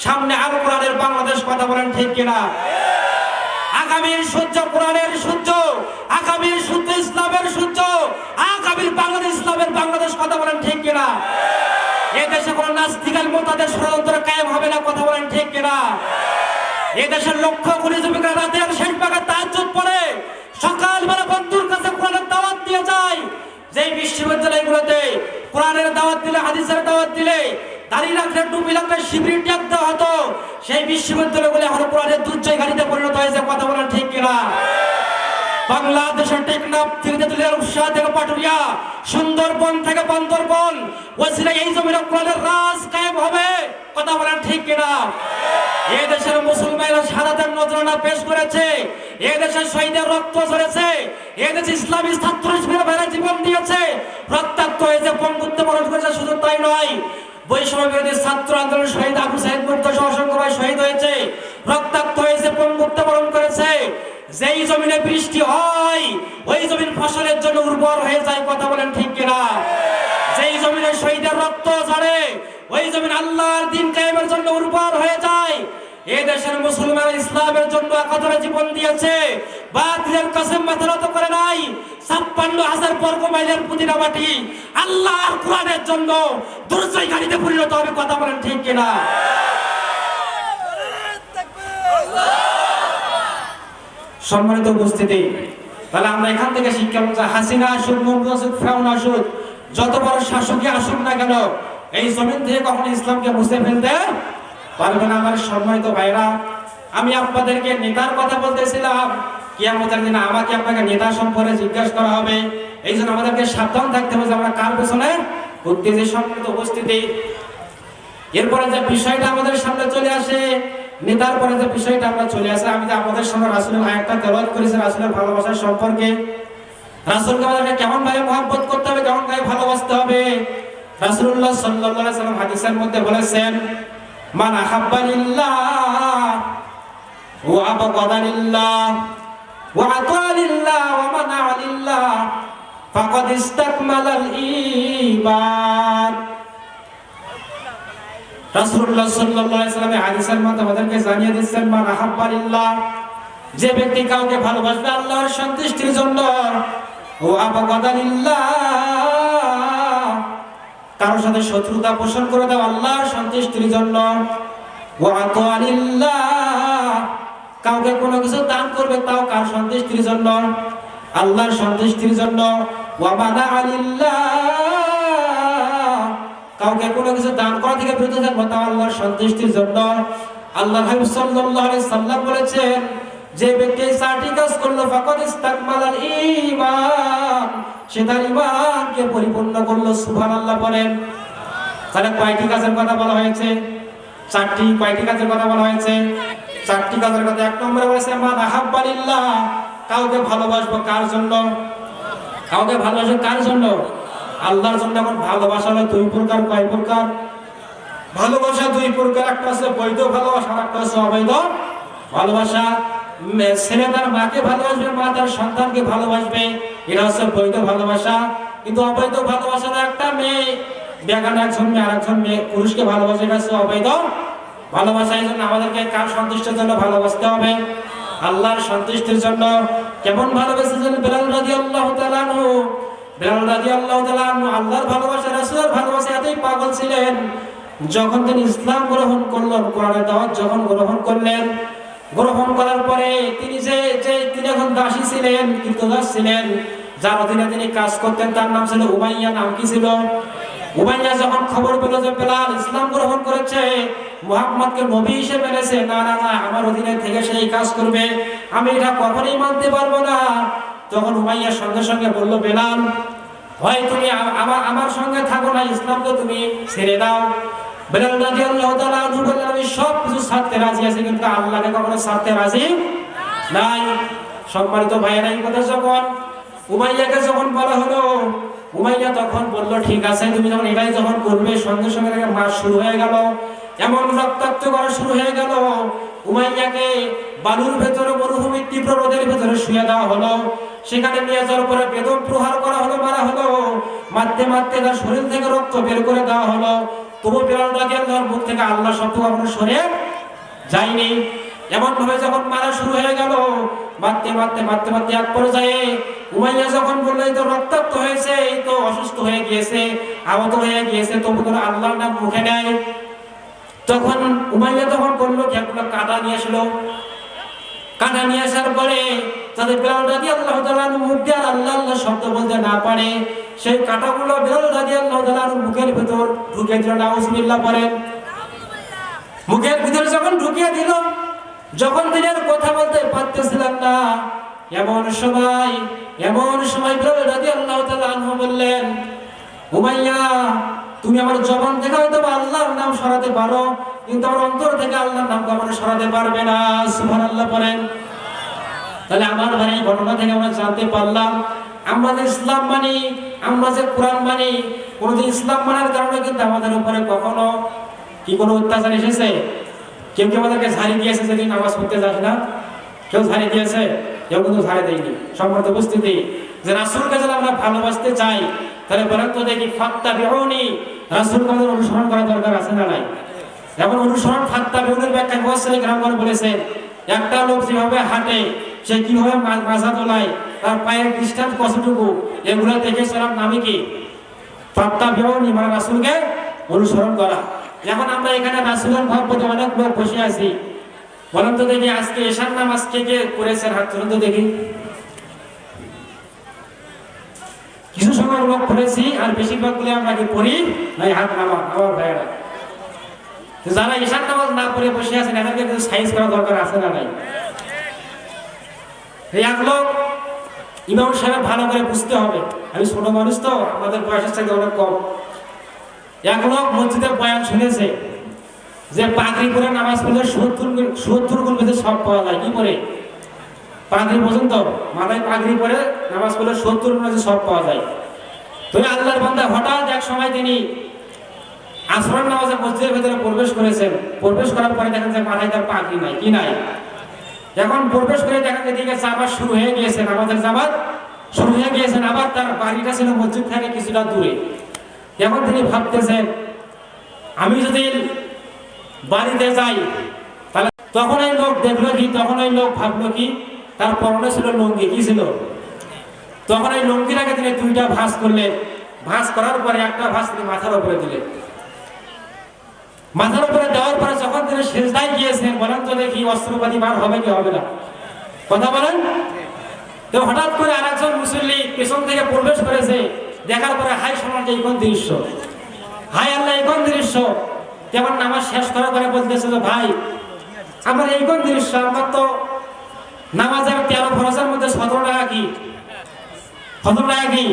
সামনে আল কোরআনের বাংলাদেশ। কথা বলেন ঠিক কিনা? আগামীর সূর্য কোরআনের সূর্য, আগামীর সূর্য ইসলামের সূর্য, আগামীর বাংলাদেশ ইসলামের বাংলাদেশ। কথা বলেন ঠিক কিনা? এই দেশে কোন নাস্তিকের মোতাদের ষড়যন্ত্র কায়েম হবে না। কথা বলেন ঠিক কিনা? এই দেশের লক্ষ কোটি যুবকরা রাতের শেষ ভাগে তাহাজ্জুদ পড়ে সকালবেলা বন্ধুর কাছে কোরআনের দাওয়াত দিয়ে যায়, যেই বিশ্ববিদ্যালয়গুলোতে কোরআনের দাওয়াত দিলে, হাদিসের দাওয়াত দিলে, দাঁড়িয়ে রাখলে, টুপি লাগলে শিবির ট্যাগ দেওয়া হতো, সেই বিশ্ববিদ্যালয়গুলো এখন কোরআনের দুর্জয় ঘাটিতে পরিণত হয়েছে। কথা বলেন ঠিক কিনা? বাংলাদেশের টেকনাফ থেকে তেতুলিয়ার উৎসাহ থেকে পাটুরিয়া, সুন্দরবন থেকে বান্দরবন, ওসিলা এই জমিনে কোরআনের রাজ কায়েম হবে। কথা বলেন ঠিক কিনা? এই দেশের মুসলমানরা শাহাদাতের নজরানা পেশ করেছে, এই দেশের শহীদের রক্ত ঝরেছে, এই দেশে ইসলামী ছাত্র শিবিরের ভাইরা জীবন দিয়েছে, রক্তাক্ত হয়েছে, পঙ্গুত্ব বরণ করেছে। শুধু তাই নয়, বৈষম্য বিরোধী ছাত্র আন্দোলন শহীদ আবু সাইদ মুক্ত সহ অসংখ্য ভাই শহীদ হয়েছে, রক্তাক্ত হয়েছে, পঙ্গুত্ব বরণ করেছে। যেই জমিনে বৃষ্টি হয় ওই জমিন ফসলের জন্য উর্বর হয়ে যায়। কথা বলেন ঠিক কিনা? যেই জমিনে শহীদের রক্ত ঝরে ওই জমিন আল্লাহর দিন কায়েমের জন্য উর্বর হয়ে যায়। এই দেশের মুসলমান ইসলামের জন্য একাধারে জীবন দিয়েছে, বাতিলের কাছে মাথা নত করে নাই। ৫৬,০০০ বর্গ মাইলের প্রতিটা মাটি আল্লাহর কোরআনের জন্য দুর্জয় ঘাটিতে পরিণত হবে। কথা বলেন ঠিক কিনা? সম্মানিত উপস্থিতি, তাহলে আমরা এখান থেকে শিক্ষা পাবো, হাসিনা আসুক, মুমতাজ আসুক, ফেরাউন আসুক, যত বড় শাসকই আসুক না কেন, এই জমিন থেকে কখনো ইসলামকে মুছে ফেলতে পারবে না। আমার সম্মানিত ভাইরা, আমি আপনাদেরকে নেতার কথা বলতেছিলাম। কিয়ামতের দিনে আমাকে আপনাকে নেতা সম্পর্কে জিজ্ঞাসা করা হবে, এই জন্য আমাদেরকে সাবধান থাকতে হবে যে আমরা কার পেছনে ঘুরতেছি। সম্মানিত উপস্থিতি, এরপরে যে বিষয়টা আমাদের সামনে চলে আসে, নেতার পরে যে বিষয়টা আমরা চলে আসে, আমি যে আপনাদের সামনে রাসূলের আয়াতটা তেলাওয়াত করেছি রাসূলের ভালোবাসার সম্পর্কে। রাসূলকে আমাদেরকে কেমন ভাবে মহব্বত করতে হবে, কেমন ভাবে ভালোবাসতে হবে। রাসূলুল্লাহ সাল্লাল্লাহু আলাইহি ওয়াসাল্লাম হাদিসের মধ্যে বলেছেন, মান আহাব্বা লিল্লাহ ওয়া আবগাদা লিল্লাহ ওয়া আতা লিল্লাহ ওয়া মানা লিল্লাহ ফাকাদ ইসতাকমালাল ঈমান। রাসূলুল্লাহ সাল্লাল্লাহু আলাইহি ওয়াসাল্লাম হাদিসের মধ্যে আমাদেরকে জানিয়ে দিচ্ছেন, মান আহাব্বা লিল্লাহ, যে ব্যক্তি কাউকে ভালোবাসবে আল্লাহর সন্তুষ্টির জন্য, ওয়া আবগাদা লিল্লাহ, কারোর সাথে শত্রুতা পোষণ করে দাও আল্লাহর সন্তুষ্টির জন্য, ওয়া আতা লিল্লাহ, কাউকে কোনো কিছু দান করবে তাও কার সন্তুষ্টির জন্য, আল্লাহর সন্তুষ্টির জন্য, ওয়া মানা লিল্লাহ, কাউকে কোনো কিছু দান করা থেকে বিরত থাকবে তাও আল্লাহর সন্তুষ্টির জন্য। আল্লাহ হাবিব সাল্লাল্লাহু আলাইহি সাল্লাম বলেছেন, যে ব্যক্তি চারটি কাজ করলো ফাকাদ ইসতাকমালাল ঈমান, সে তার ঈমানকে পরিপূর্ণ করলো। সুবহানাল্লাহ বলেন। তাহলে কয়টি কাজের কথা বলা হয়েছে? চারটি। কয়টি কাজের কথা বলা হয়েছে? চারটি কাজের কথা। এক নম্বরে বলেছে মান আহাব্বা লিল্লাহ, কাউকে ভালোবাসবো কার জন্য? কাউকে ভালোবাসবো কার জন্য? আল্লাহর জন্য। এখন ভালোবাসা হলো দুই প্রকার। কয় প্রকার? ভালোবাসা দুই প্রকার, একটা আছে বৈধ ভালোবাসা, একটা আছে অবৈধ ভালোবাসা। ছেলে তার মাকে ভালোবাসবে, মা তার সন্তানকে ভালোবাসবে, এটা হচ্ছে বৈধ ভালোবাসা। কিন্তু অবৈধ ভালোবাসা, একটা মেয়ে বেগানা একজন মেয়ে আরেকজন মেয়ে পুরুষকে ভালোবাসে, এটা হচ্ছে অবৈধ ভালোবাসা। এই জন্য আমাদেরকে কার সন্তুষ্টির জন্য ভালোবাসতে হবে? আল্লাহর সন্তুষ্টির জন্য। কেমন ভালোবেসেছেন বেলাল রাদিয়াল্লাহু তাআলা আনহু। বেলাল রাদিয়াল্লাহু তাআলা আনহু আল্লাহর ভালোবাসা, রাসূলের ভালোবাসা এতই পাগল ছিলেন, যখন তিনি ইসলাম গ্রহণ করলেন, কোরআনের দাওয়াত যখন গ্রহণ করলেন, গ্রহণ করার পরে তিনি তিনি এখন দাসী ছিলেন, কৃতদাস ছিলেন, যার অধীনে তিনি কাজ করতেন, তার নাম ছিল উমাইয়া। নাম কি ছিল? উমাইয়া যখন খবর পেল যে বেলাল ইসলাম গ্রহণ করেছে, মুহাম্মদকে নবী হিসেবে মেনেছে, না না না, আমার অধীনে থেকে সেই কাজ করবে, আমি এটা কখনোই মানতে পারবো না। তখন উমাইয়া সঙ্গে সঙ্গে বলল, বেলাল, হয় তুমি আমার সঙ্গে থাকো না, ইসলামকে তুমি ছেড়ে দাও। বেলাল রাদিয়াল্লাহু তাআলা আনহু বললেন, আমি সব কিছু ছাড়তে রাজি আছি, কিন্তু আল্লাহকে কখনো ছাড়তে রাজি নাই। সম্মানিত ভাইয়েরা, এই কথা যখন উমাইয়াকে যখন বলা হলো, উমাইয়া তখন বলল, ঠিক আছে, তুমি যখন এটাই যখন করবে। সঙ্গে সঙ্গে তাকে মার শুরু হয়ে গেল, এমন রক্তাক্ত করা শুরু হয়ে গেল। উমাইয়াকে বালুর ভেতরে, মরুভূমির তীব্র রোদের ভেতরে শুয়ে দেওয়া হলো। সেখানে নিয়ে যাওয়ার পরে বেদম প্রহার করা হলো, মারা হলো, মারতে মারতে তার শরীর থেকে রক্ত বের করে দেওয়া হলো। তবু বেলাল রাদিয়াল্লাহু আনহুর মুখ থেকে আল্লাহ শব্দ কখনো সরে যায়নি। এমন ভাবে যখন মারা শুরু হয়ে গেল, মারতে মারতে মারতে মারতে এক পর্যায়ে উমাইয়া যখন বললো, এই তো রক্তাক্ত হয়েছে, এই তো অসুস্থ হয়ে গিয়েছে, আহত হয়ে গিয়েছে, তবু কোনো আল্লাহর নাম মুখে নেয়। তখন উমাইয়া তখন করলো কি, একটা কাঁটা নিয়ে আসলো। কাঁটা নিয়ে আসার পরে তাদের বেলাল রাদিয়াল্লাহু তাআলা মুখ দিয়ে আল্লাহ আল্লাহ শব্দ বলতে না পারে, সেই কাঁটাগুলো বিলাল রাদিয়াল্লাহু তাআলা মুখের ভিতর ঢুকে দিল। নাউজুবিল্লাহ পড়েন। মুখের ভিতরে যখন ঢুকিয়ে দিল, যখন তিনি আর কথা বলতে পারতেছিলেন না, এমন সময় বিলাল রাদিয়াল্লাহু তাআলা আনহু বললেন, উমাইয়া, তুমি আমার জবান থেকে হয়তো আল্লাহর নাম সরাতে পারো, কিন্তু আমার অন্তর থেকে আল্লাহর নাম কখনো সরাতে পারবে না। সুবহানাল্লাহ পড়েন। তাহলে আমার ভাই ঘটনা থেকে আমরা জানতে পারলাম, আমরা যে ইসলাম মানি, আমরা যে কোরআন মানি, কোনোদিন ইসলাম মানার কারণে কিন্তু আমাদের উপরে কখনো কি কোনো অত্যাচার এসেছে? কেউ আমাদেরকে ঝাড়ি দিয়েছে যদি নামাজ পড়তে যাস না? কেউ ঝাড়ি দিয়েছে? কেউ কিন্তু ঝাড়ি দেয়নি। সম্মানিত উপস্থিতি, যে রাসূলকে যদি আমরা ভালোবাসতে চাই, তাহলে বলেন তো দেখি, ফাত্তাবিউনি, রাসূলকে আমাদের অনুসরণ করা দরকার আছে না নাই? এখন অনুসরণ ফাত্তাবিউনির ব্যাখ্যা মুফাসসিরিন গ্রামার বলেছেন, একটা লোক যেভাবে হাঁটে, সে কিভাবে মাজা তোলায়, তার পায়ের ডিসটেন্স কতটুকু, এগুলো দেখে চলার নামে কি? ফাত্তাবিউনি, মানে রাসূলকে অনুসরণ করা। এখন আমরা এখানে রাসূলের মহব্বতে অনেক লোক বসে আছি, বলেন তো দেখি আজকে এশার নামাজ কে কে করেছেন? হাত তুলুন তো দেখি। কিছু সময় লোক পড়েছি, আর বেশিরভাগ গুলো আমরা কি পড়ি নাই? হাত নামান আমার ভাইয়েরা। যারা এশার নামাজ না পড়ে বসে আছেন, এদেরকে কিন্তু সাইজ করা দরকার আছে না নাই? এক লোক ইমাম সাহেব ভালো করে বুঝতে হবে, আমি ছোট মানুষ তো, আমাদের বয়সের থেকে অনেক কম। এক লোক মসজিদের বয়ান শুনেছে যে পাগড়ি পরে নামাজ পড়লে ৭০ গুণ বেশি সব পাওয়া যায়। কি করে? পাগড়ি পর্যন্ত, মাথায় পাগড়ি পরে নামাজ পড়লে ৭০ গুণ বেশি সব পাওয়া যায়। তো আল্লাহর বান্দা হঠাৎ এক সময় তিনি আসরের নামাজে মসজিদের ভেতরে প্রবেশ করেছেন। প্রবেশ করার পরে দেখেন যে মাথায় তার পাগড়ি নাই। কি নাই? এখন প্রবেশ করে দেখেন যে দিকে জামাত শুরু হয়ে গিয়েছে, নামাজের জামাত শুরু হয়ে গিয়েছেন। আবার তার বাড়িটা ছিল মসজিদ থেকে কিছুটা দূরে। এখন তিনি ভাবতেছেন, আমি যদি বাড়িতে যাই তাহলে, তখন এই লোক দেখলো কি, তখন এই লোক ভাবলো কি, তার পরনে ছিল লুঙ্গি। কি ছিল? তখন এই লুঙ্গিটাকে তিনি দুইটা ভাঁজ করলেন। ভাঁজ করার পরে একটা ভাঁজ তিনি মাথার উপরে দিলেন। মাথার উপরে দেওয়ার পরে যখন তিনি সিজদায় গিয়েছেন, বলেন তো দেখি অস্ত্রপাতি বার হবে কি হবে না? কথা বলেন। তো হঠাৎ করে আরেকজন মুসল্লি পেছন থেকে প্রবেশ করেছে। দেখার পরে হাই সমাজ, এই কোন দৃশ্য, হাই আল্লাহ, এই কোন দৃশ্য। যেমন নামাজ শেষ করার পরে বলতেছে যে ভাই, আমার এই কোন দৃশ্য, আমার তো নামাজের 13 ফরজের মধ্যে 17 টাকা কি, 17 টাকা কি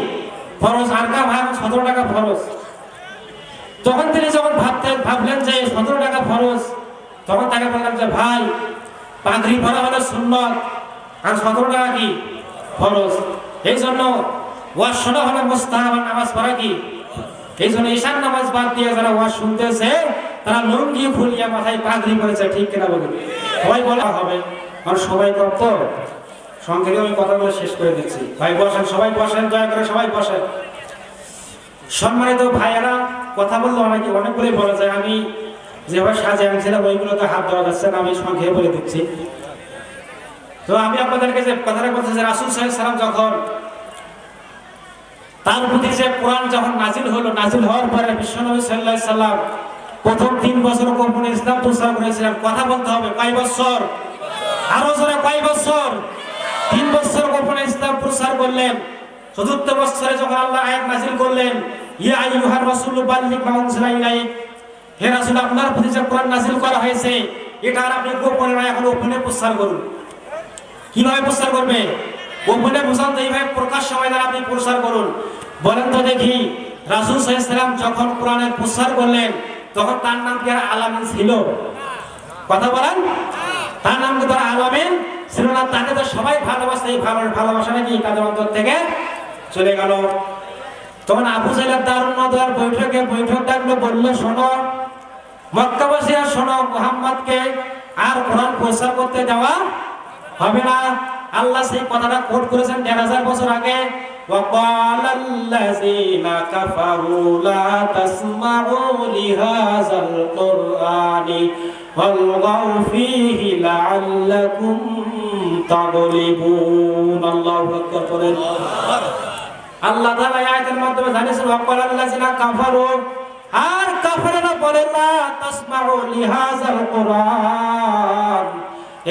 ফরজ, আর কা ভাই 17 টাকা ফরজ। তখন তিনি যখন ভাবলেন যে 17 টাকা ফরজ, তখন তাকে বললাম যে ভাই, পাগড়ি পরা হলো সুন্নত, আর 17 টাকা কি ফরজ। এই জন্য ওয়াজ শোনা হলো মুস্তাহাব, আর নামাজ পড়া কি। এই জন্য ঈশার নামাজ বাদ দিয়ে যারা ওয়াজ শুনতেছে, তারা লুঙ্গি খুলিয়ে মাথায় পাগড়ি পরেছে। ঠিক কিনা বলুন? সবাই বলা হবে, আর সবাই কম তো সংক্ষেপে আমি কথাগুলো শেষ করে দিচ্ছি। ভাই বসেন, সবাই বসেন, দয়া করে সবাই বসেন। সম্মানিত ভাইয়েরা, কথা বললে অনেকগুলোই বলা যায়। আমি যেভাবে সাজে আনছিলাম ওইগুলোতে হাত দেওয়া যাচ্ছে না, আমি সংক্ষেপে বলে দিচ্ছি। তো আমি আপনাদেরকে যে কথাটা বলছি, যে রাসূল সাল্লাল্লাহু আলাইহি ওয়াসাল্লাম যখন তার প্রতি যে কোরআন যখন নাজিল হলো, নাজিল হওয়ার পরে বিশ্বনবী সাল্লাল্লাহু আলাইহি ওয়াসাল্লাম প্রথম 3 বছর গোপনে ইসলাম প্রচার করেছিলেন। কথা বলতে হবে, কয় বছর? আরো জোরে, কয় বছর? 3 বছর গোপনে ইসলাম প্রচার করলেন। চতুর্থ বছরে যখন আল্লাহ আয়াত নাযিল করলেন, ইয়া আইয়ুহার রাসূলু বাল্লিগ মা উনজিলা ইলাইক, হে রাসূল, আপনার প্রতি যে কোরআন নাযিল করা হয়েছে, এটা আর আপনি গোপনে নয়, এখন ওপেনে প্রচার করুন। কিভাবে প্রচার করবে? গোপনে প্রচার, এইভাবে প্রকাশ্য ময়দানে আপনি প্রচার করুন। বলেন তো দেখি, রাসূল সাল্লাল্লাহু আলাইহি ওয়াসাল্লাম যখন কোরআনের প্রচার করলেন, তখন তার নাম কি আর আলামিন ছিল? কথা বলেন। তার নাম কি তার আলামিন ছিল না? তাকে তো সবাই ভালোবাসে। এই ভালোবাসাটা কি তাদের অন্তর থেকে চলে গেল। তখন আবু জাহেলের দারুন নদওয়ার বৈঠক ডাকলো, বললো, শোনো মক্কাবাসীরা, শোনো, মুহাম্মদকে আর কোরআন প্রচার করতে দেওয়া হবে না। আল্লাহ সেই কথাটা কোট করেছেন ১,৫০০ বছর আগে। وقال الذين كفروا لا تسمعوا لهذا القرآن والغوا فيه لعلكم تغلبون। الله أكبر। আল্লাহ তাআলা আয়াতের মাধ্যমে জানিয়েছেন, وقال الذين كفروا, আর কাফেররা বলে, লা তাসমাউ লিহাযাল কুরআন,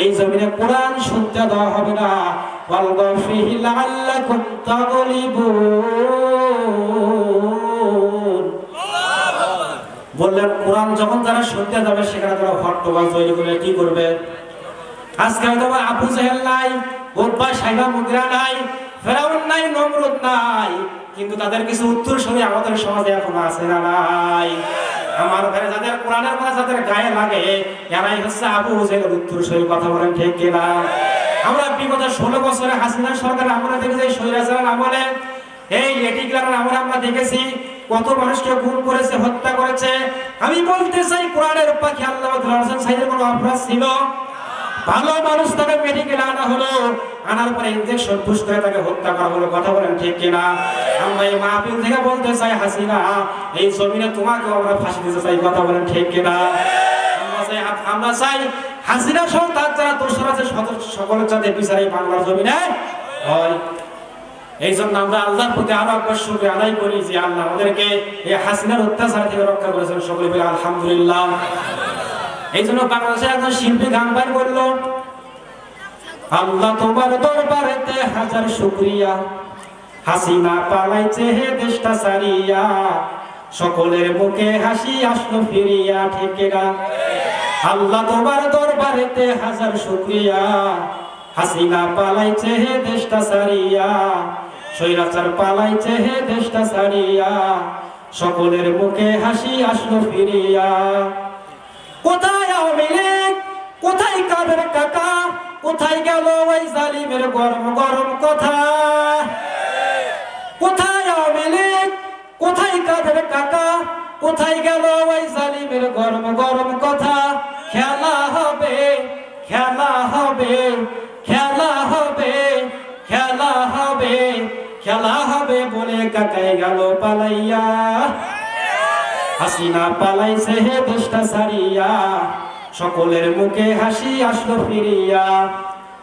এই জমিনে কোরআন শুনতে দেওয়া হবে না। ওয়ালগাউ ফীহি লাআল্লাকুম তাগলিবুন, বললেন কোরআন যখন তারা শুনতে যাবে সেখানে তারা হট্টগোল তৈরি করে কি করবে? আজকে হয়তো আবু জেহেল নাই, উতবা সাইবা মুগিরা নাই, ফেরাউন নাই, নমরুদ নাই, কিন্তু তাদের কিছু উত্তরসূরি আমাদের সমাজে এখনো আছে না নাই? আমার ঘরে যাদের কোরআনের কথা যাদের গায়ে লাগে এরাই হচ্ছে আবু জেহেলের উত্তরসূরি। কথা বলেন ঠিক কিনা? আমরা বিগত 16 বছরে হাসিনা সরকার আমলে দেখেছি, স্বৈরাচারের আমলে, এই লেটিগুলার আমলে আমরা দেখেছি কত মানুষকে গুম করেছে, হত্যা করেছে। আমি বলতে চাই কোরআনের পাখি আল্লামা দুলাল হোসেন সাইদের কোনো অপরাধ ছিল? ভালো মানুষ তাকে মেডিকেলে আনা হলো, আনার পরে ইনজেকশন পুশ করে তাকে হত্যা করা হলো। কথা বলেন ঠিক কিনা? আমরা এই মাহফিল থেকে বলতে চাই হাসিনা, এই জমিনে তোমাকে আমরা ফাঁসি দিতে চাই। কথা বলেন ঠিক কিনা? আমরা চাই হাসিনা সহ তার যারা দোষর আছে সকলের যাতে বিচার এই বাংলার জমিনে হয়। এই জন্য আমরা আল্লাহর প্রতি আরো একবার শুকরিয়া আদায় করি যে আল্লাহ আমাদেরকে এই হাসিনার অত্যাচার থেকে রক্ষা করেছেন। সকলে বলে আলহামদুলিল্লাহ। এই জন্য বাংলাদেশের একজন শিল্পী গান বাইর করলো, আল্লাহ তোমার দরবারেতে হাজার শুকরিয়া, হাসিনা পালাইছে হে দেশটা সারিয়া, সকলের মুখে হাসি আসলো ফিরিয়া। ঠিক কিনা? আল্লাহ তোমার দরবারেতে হাজার শুকরিয়া, হাসিনা পালাইছে হে দেশটা সারিয়া, স্বৈরাচার পালাইছে হে দেশটা সারিয়া, সকলের মুখে হাসি আসলো ফিরিয়া। কোথায় আওয়ামী লীগ, কোথায় কাদের কাকা, কোথায় গেল ওই জালিমের গরম গরম কথা? কোথায় আওয়ামী লীগ, কোথায় কাদের কাকা, কোথায় গেল ওই জালিমের গরম গরম কথা? খেলা হবে, খেলা হবে, খেলা হবে, খেলা হবে, খেলা হবে বলে কাকাই গেল পালাইয়া, হাসিনা পালাইছে হে দেশটা সারিয়া, সকলের মুখে হাসি আসলো ফিরিয়া,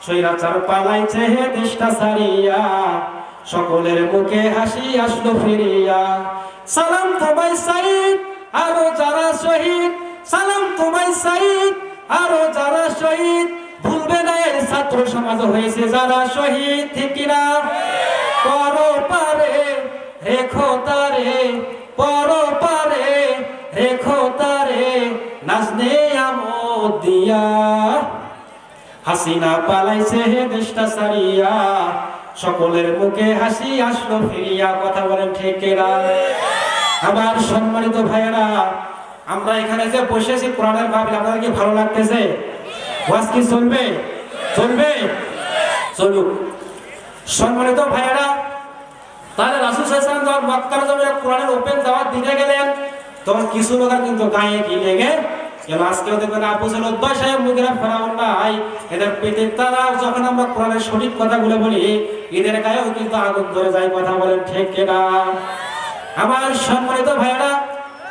স্বৈরাচার পালাইছে হে দেশটা সারিয়া, সকলের মুখে হাসি আসলো ফিরিয়া। সালাম তোমায় সাইদ আরো যারা শহীদ, সালাম তোমায় সাইদ আরো যারা শহীদ, ভুলবে না এই ছাত্র সমাজ হয়েছে যারা শহীদ। ঠিক কিনা? পর পারে রেখো তারে, পর পারে রেখো তারে, নাজনে আমোদ দিয়া, হাসিনা পালাইছে হে দেশটা সারিয়া, সকলের মুখে হাসি আসলো ফিরিয়া। কথা বলেন ঠিক কিনা? আমার সম্মানিত ভাইয়েরা, আমরা এখানে যে বসেছি কোরআনের মাহফিল, আপনাদের কি ভালো লাগতেছে? ওয়াজ কি চলবে? চলবে, চলুক। সম্মানিত ভাইয়েরা, তাহলে রাসূল সাল্লাল্লাহু আলাইহি ওয়াসাল্লাম যখন মক্কার জমিনে কোরআনের ওপেন দাওয়াত দিতে গেলেন, তখন কিছু লোক কিন্তু গায়ে কি লেগে গেল। আজকেও দেখবেন আবু জেহেল, উতবা সাহেব, মুগিরা, ফেরাউন নাই, এদের পেটের তারা যখন আমরা কোরআনের সঠিক কথাগুলো বলি, এদের গায়েও কিন্তু আগুন ধরে যায়। কথা বলেন ঠিক কিনা? আমার সম্মানিত ভাইয়েরা,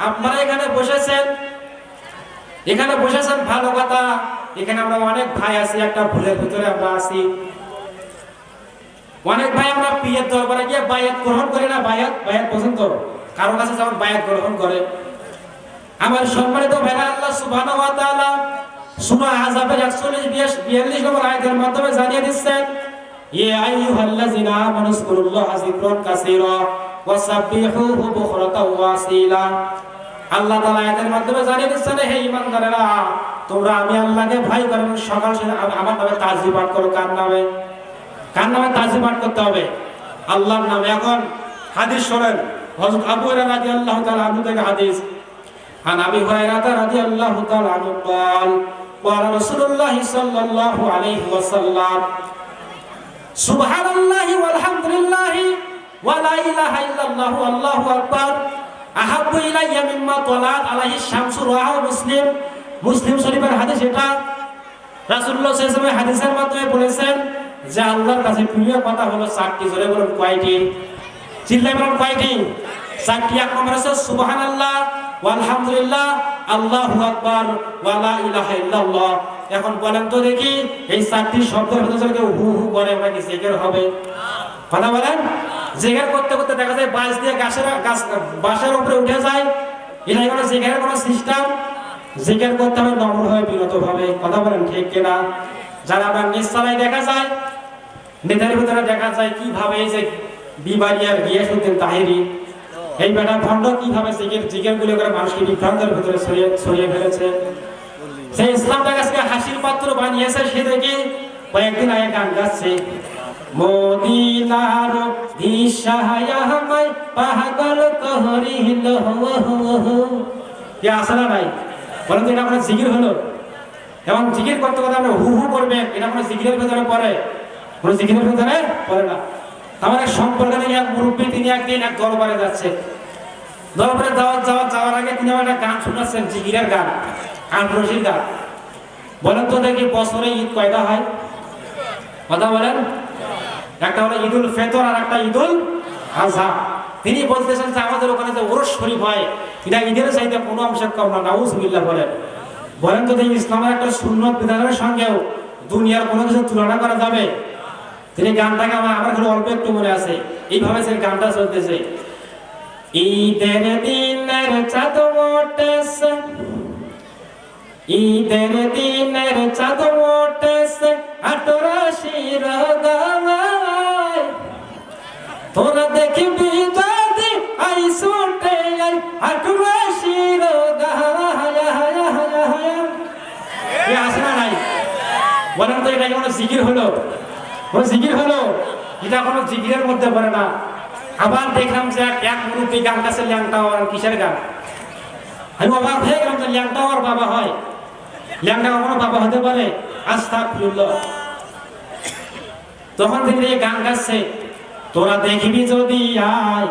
আপনারা এখানে বসেছেন, এখানে বসেছেন ভালো কথা। এখানে আমরা অনেক ভাই আছি, একটা ভুলের ভিতরে আমরা আছি। অনেক ভাই আমরা পীরের দরবারে গিয়ে বায়াত গ্রহণ করি না। বায়াত পছন্দ কারো কাছে যেমন বায়াত গ্রহণ করে। আমার সম্মানিত ভাইরা, আল্লাহ সুবহানাহু ওয়া তাআলা সূরা আযাবের 41-42 নম্বর আয়াতের মাধ্যমে জানিয়ে দিচ্ছেন, ইয়া আইয়ুহাল্লাযিনা আমানু যকুরুল্লাহা যিকরান কাসীরা ওয়াসাব্বিহুহু বুকরাতাও ওয়া আসীলা। আল্লাহ তাআলা আয়াতের মাধ্যমে জানিয়ে দিচ্ছেন, হে ঈমানদারেরা, তোমরা আমি আল্লাহকে ভয় করো, সকাল সন্ধ্যা আমার নামে তাসবিহ পাঠ করো। কার নামে? কার নামে তাসবিহ পাঠ করতে হবে? আল্লাহর নামে। এখন হাদিস শোনেন, হযরত আবু হুরায়রা রাদিয়াল্লাহু তাআলা আনহু থেকে হাদিস, আন আবি হুরায়রা রাদিয়াল্লাহু তাআলা আনহু قال قال رسول الله صلى الله عليه وسلم سبحان الله والحمد لله ولا اله الا الله والله اكبر আহাব্বু ইলাইয়া মিম্মা তালাত আলাইহি শামসু। রাওয়াহু মুসলিম। মুসলিম শরীফের হাদিস এটা। রাসূলুল্লাহ সাল্লাল্লাহু আলাইহি ওয়াসাল্লাম হাদিসের মাধ্যমে বলেছেন যে আল্লাহর কাছে প্রিয় কথা হলো চারটি। জোরে বলুন কয়টি? চিল্লায় বলুন কয়টি? চারটি। এক নম্বর হচ্ছে সুবহানাল্লাহ, আলহামদুলিল্লাহ, আল্লাহু আকবার, ওয়া লা ইলাহা ইল্লাল্লাহ। এখন বলেন তো দেখি, এই চারটি শব্দের ভিতরে কেউ হু হু করে নাকি জিকির হবে? কথা বলেন। জিকির করতে করতে দেখা যায় বাঁশ দিয়ে বাঁশের উপরে উঠে যায়। এটা কোনো জিকিরের কোনো সিস্টেম? জিকির করতে হবে নম্র হয়ে, বিনত ভাবে। কথা বলেন ঠিক কিনা? যারা আমরা নিশ্চয় দেখা যায়, নেতার ভিতরে দেখা যায় কিভাবে এই যে বিবারিয়ার গিয়াসউদ্দিন তাহেরি এই বেটা ভণ্ড কিভাবে জিগের গুলো করে মানুষকে বিভ্রান্তের ভিতরে ছড়িয়ে ফেলেছে। সেই ইসলামটাকে আজকে হাসির পাত্র বানিয়েছে। সে দেখে কয়েকদিন আগে গান গাচ্ছে, মদিনার দিশায় আমায় পাগল করিল। আছে না নাই? বলেন তো এটা আপনার জিকির হলো? এবং জিকির করতে করতে আমরা হু হু করবেন, এটা কোনো জিকিরের ভেতরে পড়ে? কোনো জিকিরের ভেতরে পড়ে না। আমার এক সম্পর্কে এক মুরব্বী, তিনি একদিন এক দরবারে যাচ্ছে। দরবারে যাওয়ার আগে তিনি আমার একটা গান শোনাচ্ছেন, জিকিরের গান, আনরশির গান। বলেন তো দেখি বছরে ঈদ কয়টা হয়? কথা বলেন। একটা হলো ঈদুল ফিতর আর একটা ঈদুল আযহা। তিনি বলতেছেন যে আমাদের ওখানে যে ওরস শরীফ হয়, এটা ঈদের চাইতে কোনো অংশের কম না। নাউজুবিল্লাহ বলেন। বলেন তো দেখি ইসলামের একটা সুন্নত বিধানের সঙ্গেও দুনিয়ার কোনো কিছু তুলনা করা যাবে? তিনি গানটাকে আমার অল্প একটু মনে আছে, এইভাবে যে গানটা চলতেছে, ঈদের দিনের চাঁদ ওঠেছে, ঈদের দিনের চাঁদ ওঠেছে আটরাশির গায়, তোরা দেখবি যদি আই ছুটে আই আটরাশির গায়। আসে না নাই? বলেন তো এটা কোনো জিকির হলো? কোনো জিকির হলো? এটা কোনো জিকিরের মধ্যে পড়ে না। আবার দেখলাম যে এক মুরব্বী গান গাছে, ল্যাংটা হওয়ার কিসের গান? আমি অবাক হয়ে গেলাম যে ল্যাংটা হওয়ার বাবা হয়, ল্যাংটা কখনো বাবা হতে পারে? আস্তাগফিরুল্লাহ। তখন থেকে গান গাচ্ছে, তোরা দেখবি যদি আয়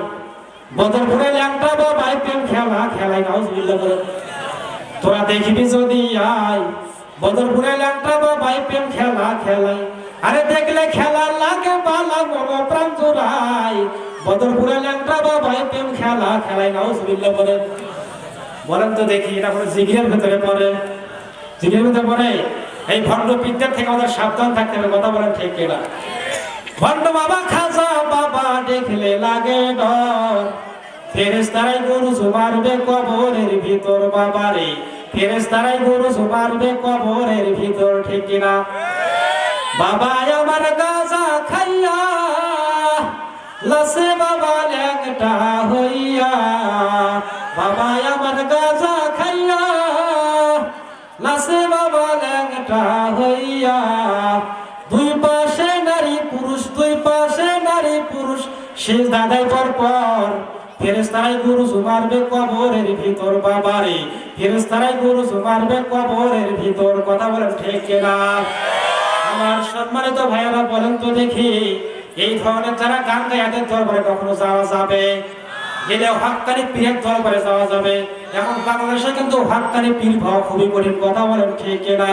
বদরপুরে ল্যাংটা বাবাই প্রেম খেলা খেলাই। নাউজুবিল্লাহ বলে। তোরা দেখবি যদি আয় বদরপুরে ল্যাংটা বাবাই প্রেম খেলা খেলাই, আরে দেখলে খেলা লাগে বালা মন প্রাণ জোড়াই, বদরপুরে ল্যাংটা বাবাই প্রেম খেলা খেলাই। নাউজুবিল্লাহ বলে। বলেন তো দেখি এটা কোনো জিকিরের ভেতরে পড়ে? জিকিরের ভেতরে পড়ে? এই ভণ্ড বিদ্যার থেকে আমাদের সাবধান থাকতে হবে। কথা বলেন ঠিক কিনা? ভণ্ড বাবা খাজা বাবা দেখলে লাগে ডর, ফেরেশতারাই গরু মারবে কবরের ভিতর। বাবারে ফেরেশতারাই গরু মারবে কবরের ভিতর। ঠিক কিনা? বাবা আমার গাঁজা খাইয়া লাসে বাবা ল্যাংটা হইয়া, বাবা আমার গাঁজা খাইয়া লাসে বাবা ল্যাংটা হইয়া, দুই পাশে নারী পুরুষ, দুই পাশে নারী পুরুষ সিজদা দেয় পরপর, ফেরেশতারাই গরু মারবে কবরের ভিতর। বাবারে ফেরেশতারাই গরু মারবে কবরের ভিতর। কথা বলেন ঠিক কিনা? আমার সম্মানিত ভাইয়েরা বলেন তো দেখি, এই ধরনের যারা গান গায় এদের দরবারে কখনো যাওয়া যাবে? গেলে হক্কানি পীরের দরবারে যাওয়া যাবে। এখন বাংলাদেশে কিন্তু হক্কানি পীর পাওয়া খুবই কঠিন। কথা বলেন ঠিক কিনা?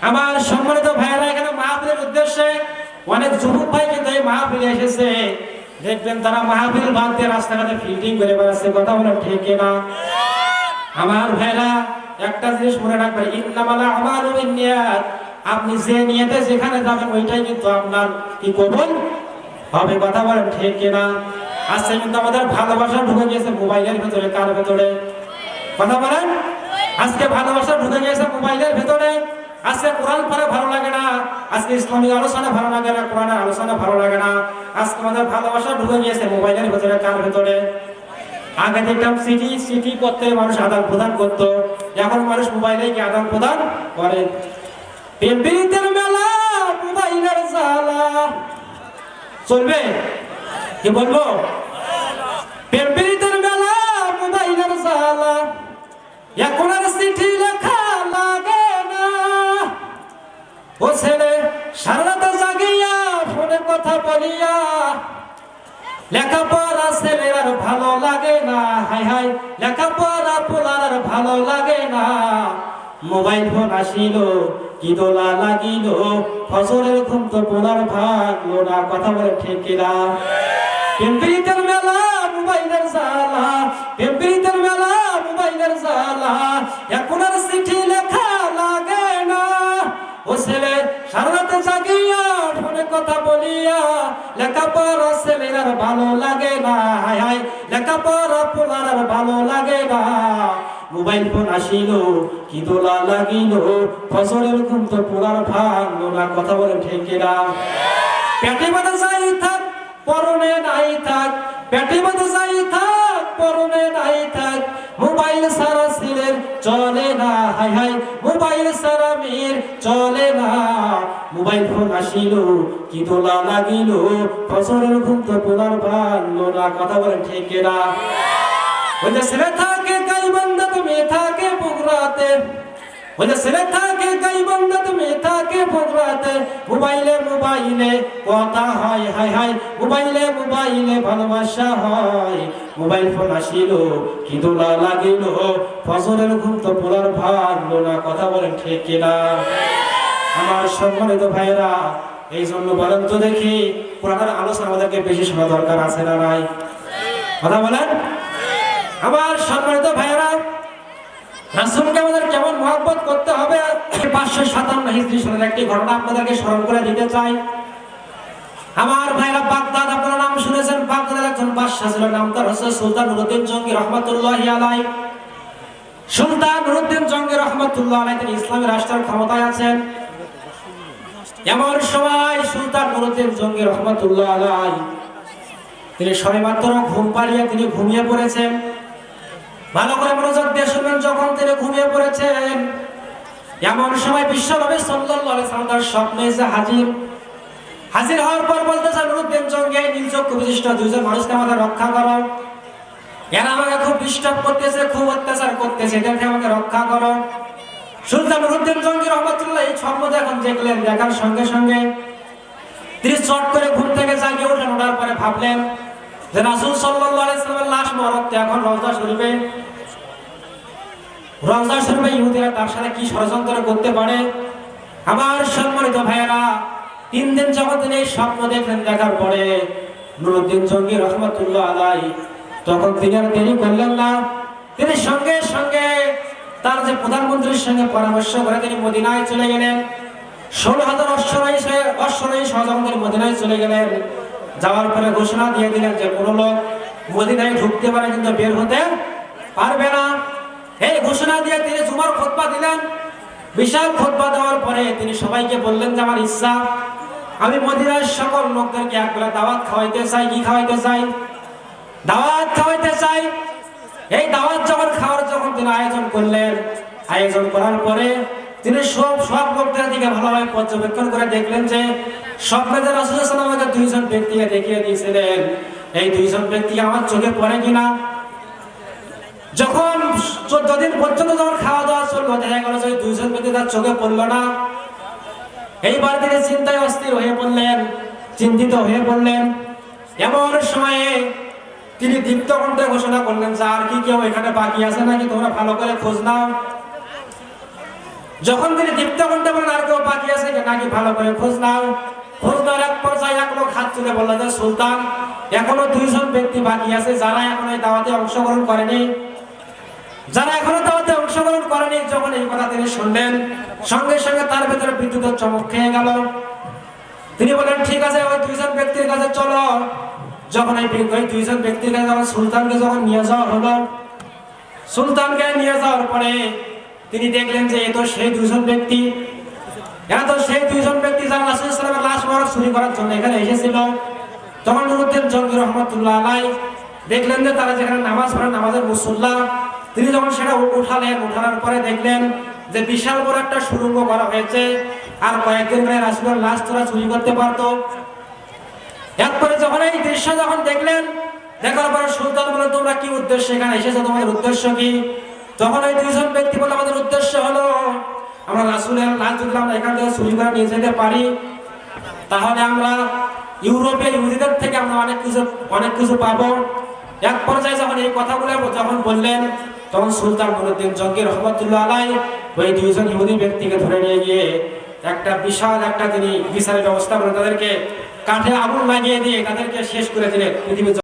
আমার সম্মানিত ভাইয়েরা, এখানে মাহফিলের উদ্দেশ্যে অনেক যুবক ভাই কিন্তু এই মাহফিলে এসেছে। দেখবেন তারা মাহফিল বাদ দিয়ে রাস্তাঘাটে ফিল্ডিং করে বেড়াচ্ছে। কথা বলেন ঠিক কিনা? আমার ভাইয়েরা একটা জিনিস মনে রাখবেন, ইন্নামাল আমালু বিন্নিয়াত। আপনি যে নিয়তে যেখানে যাবেন ওইটাই কিন্তু আপনার কি কবুল হবে। কথা বলেন ঠিক কিনা? আজকে কিন্তু আমাদের ভালোবাসা ঢুকে গিয়েছে মোবাইলের ভেতরে। কার ভেতরে? কথা বলেন। আজকে ভালোবাসা ঢুকে গিয়েছে মোবাইলের ভেতরে। আজকে কোরআন পড়া ভালো লাগে না, আজকে ইসলামিক আলোচনা ভালো লাগে না, কোরআনের আলোচনা ভালো লাগে না। আজকে আমাদের ভালোবাসা ঢুকে গিয়েছে মোবাইলের ভেতরে। কার ভেতরে? আগে দেখতাম চিঠি করতে মানুষ আদান প্রদান করতো, এখন মানুষ মোবাইলে কি আদান প্রদান করে। প্রেমের মেলা মোবাইলের জ্বালা চলবে কি বলবো? প্রেমের মেলা মোবাইলের জ্বালা, এখন আর চিঠি লেখা লাগে না। ও ছেলে সারা রাত জাগিয়া ফোনে কথা বলিয়া, লেখাপড়া ছেলের আর ভালো লাগে না। হাই হাই লেখাপড়া পোলার আর ভালো লাগে না। মোবাইল ফোন আসিল কি দোলা লাগিল, ফজরের ঘুম তো পোলার ভাগলো না। কথা বলে ঠিক কিনা? প্রেমের মেলা মোবাইলের জ্বালা, প্রেমের মেলা মোবাইলের জ্বালা, এখন আর চিঠি লেখা লাগে না। ও ছেলে সারা রাত জাগিয়া ফোনে কথা বলিয়া, লেখাপড়া ছেলের আর ভালো লাগে না। হাই হাই লেখাপড়া পোলার আর ভালো লাগে না। মোবাইল ফোন আসিল কি দোলা লাগিল, ফজরের ঘুম তো পোলার ভাঙলো না। কথা বলে ঠিক কিনা? পেটে বাঁধা যাই থাক পরনে নাই থাক, পেটে বাঁধা যাই থাক হাই হাই মোবাইল ছাড়া মেয়ের চলে না, মোবাইল ফোন আসিল কি দোলা লাগিল, ফজরের ঘুম তো পোলার ভাঙলো না। কথা বলেন ঠিক কিনা? ওই যে ছেলে থাকে গাইবান্ধাতে, মেয়ে থাকে বগুড়াতে, ওই যে ছেলে থাকে গাইবান্ধাতে, মেয়ে থাকে বগুড়াতে, মোবাইলে মোবাইলে কথা হয় হাই হাই, মোবাইলে মোবাইলে ভালোবাসা হয়, মোবাইল ফোন আসিল কি দোলা লাগিল, ফজরের ঘুম তো পোলার ভাঙলো না। কথা বলেন ঠিক কিনা? আমার সম্মানিত ভাইরা, এই জন্য বলেন তো দেখি কোরআনের আলোচনা আমাদেরকে বেশি শোনা দরকার আছে না নাই? কথা বলেন। আমার সম্মানিত ভাইরা, রাসূলকে আমাদের কেমন মহব্বত করতে হবে 557 হিজরি সনের একটি ঘটনা আপনাদেরকে স্মরণ করে দিতে চাই। আমার ভাইরা, বাগদাদ আপনারা নাম শুনেছেন, বাগদাদের একজন বাদশা ছিল, নাম তার হচ্ছে সুলতান নুরউদ্দিন জঙ্গি রহমাতুল্লাহি আলাইহি। সুলতান নুরউদ্দিন জঙ্গি রহমাতুল্লাহি আলাইহি তিনি ইসলামী রাষ্ট্রের ক্ষমতায় আছেন। এমন সময় সুলতান নুরউদ্দিন জঙ্গি রহমাতুল্লাহি আলাইহি তিনি সবেমাত্র ঘুম পাড়িয়ে তিনি ঘুমিয়ে পড়েছেন। ভালো করে মনোযোগ দিয়ে শুনবেন, যখন তিনি ঘুমিয়ে পড়েছেন এমন সময় বিশ্বনবী সাল্লাল্লাহু আলাইহি ওয়াসাল্লাম তার স্বপ্নে এসে হাজির হওয়ার পর বলতেছে, নুরউদ্দিন জঙ্গি নীল চক্ষু বিশিষ্ট দুইজন মানুষকে আমাদের রক্ষা করো, এরা আমাকে খুব ডিস্টার্ব করতেছে, খুব অত্যাচার করতেছে, এদের থেকে আমাকে রক্ষা করো। সুলতান নুরউদ্দিন জঙ্গি রহমাতুল্লাহি এই স্বপ্ন যখন দেখলেন, দেখার সঙ্গে সঙ্গে তিনি চট করে ঘুম থেকে জাগিয়ে উঠলেন। ওঠার পরে ভাবলেন যে রাসূল সাল্লাল্লাহু আলাইহি ওয়াসাল্লামের লাশ মরক্ত এখন রওজা শরীফে ইহুদিরা তার সাথে কি ষড়যন্ত্র করতে পারে। আমার সম্মানিত ভাইয়েরা, 3 দিন যখন তিনি এই স্বপ্ন দেখলেন, দেখার পরে নুরউদ্দিন জঙ্গি রহমাতুল্লাহি আলাইহি তখন তিনি আর দেরি করলেন না, তিনি সঙ্গে সঙ্গে তার যে প্রধানমন্ত্রীর সঙ্গে পরামর্শ করে তিনি মদিনায় চলে গেলেন। 16,000 অশ্বরোহী সহ যখন তিনি মদিনায় চলে গেলেন, যাওয়ার পরে ঘোষণা দিয়ে দিলেন যে কোনো লোক মদিনায় ঢুকতে পারে কিন্তু বের হতে পারবে না। এই ঘোষণা দিয়ে তিনি জুমার খুতবা দিলেন। বিশাল খুতবা দেওয়ার পরে তিনি সবাইকে বললেন যে আমার ইচ্ছা, আমি মদিনার সকল লোকদেরকে একবেলা দাওয়াত খাওয়াইতে চাই। কি খাওয়াইতে চাই? দাওয়াত খাওয়াইতে চাই। এই দাওয়াত যখন তিনি আয়োজন করলেন, আয়োজন করার পরে তিনি সব লোকদের দিকে ভালোভাবে পর্যবেক্ষণ করে দেখলেন যে স্বপ্নে যে রাসূল সাল্লাল্লাহু আলাইহি ওয়াসাল্লাম আমাকে 2 জন ব্যক্তিকে দেখিয়ে দিয়েছিলেন, এই 2 জন ব্যক্তি আমার চোখে পড়ে কিনা। যখন 14 দিন পর্যন্ত যখন খাওয়া দাওয়া চললো, দেখা গেল যে 2 জন ব্যক্তি তার চোখে পড়লো না। এইবার তিনি চিন্তায় অস্থির হয়ে পড়লেন, চিন্তিত হয়ে পড়লেন। এমন সময়ে তিনি দীপ্ত কণ্ঠে ঘোষণা করলেন যে আর কি কেউ এখানে বাকি আছে নাকি, তোমরা ভালো করে খোঁজ নাও। যখন তিনি দীপ্ত কণ্ঠে বললেন আর কেউ বাকি আছে নাকি ভালো করে খোঁজ নাও, খোঁজ নেওয়ার এক পর্যায়ে এক লোক হাত তুলে বলল যে সুলতান, এখনো 2 জন ব্যক্তি বাকি আছে যারা এখনো এই দাওয়াতে অংশগ্রহণ করেনি, যখন এই কথা তিনি শুনলেন, সঙ্গে সঙ্গে তার ভেতরে বিদ্যুতের চমক খেয়ে গেল। তিনি বলেন ঠিক আছে, ওই 2 জন ব্যক্তির কাছে চলো। যখন এই 2 জন ব্যক্তির কাছে যখন সুলতানকে যখন নিয়ে যাওয়া হলো, সুলতানকে নিয়ে যাওয়ার পরে তিনি দেখলেন যে এ তো সেই 2 জন ব্যক্তি, যারা রাসূল সাল্লাল্লাহু আলাইহি ওয়াসাল্লামের লাশ মোবারক চুরি করার জন্য এখানে এসেছিল। তখন নুরউদ্দিন জঙ্গি রাহমাতুল্লাহি আলাইহি দেখলেন যে তারা যেখানে নামাজ পড়ে, নামাজের মুসল্লা, তিনি যখন সেটা উঠানোর পরে দেখলেন যে বিশাল বড় একটা সুড়ঙ্গ করা হয়েছে, আর কয়েকদিন পরে রাসূলের লাশ তোরা চুরি করতে পারতো। এরপরে যখন এই দৃশ্য যখন দেখলেন, দেখার পরে সুলতান বললেন তোমরা কি উদ্দেশ্যে এখানে এসেছো, তোমাদের উদ্দেশ্য কি? তখন এই 2 জন ব্যক্তি বলল আমাদের উদ্দেশ্য হলো আমরা রাসূলের লাশ যদি আমরা এখান থেকে চুরি করে নিয়ে যেতে পারি, তাহলে আমরা ইউরোপের ইহুদিদের থেকে আমরা অনেক কিছু পাবো। এক পর্যায়ে যখন এই কথাগুলো যখন বললেন, তখন সুলতান নুরউদ্দিন জঙ্গি রহমাতুল্লাহি আলাইহি ওই 2 জন ইহুদি ব্যক্তিকে ধরে নিয়ে গিয়ে একটা বিশাল তিনি বিচারের ব্যবস্থা করে তাদেরকে কাঠে আগুন লাগিয়ে দিয়ে তাদেরকে শেষ করে দিলেন। পৃথিবীর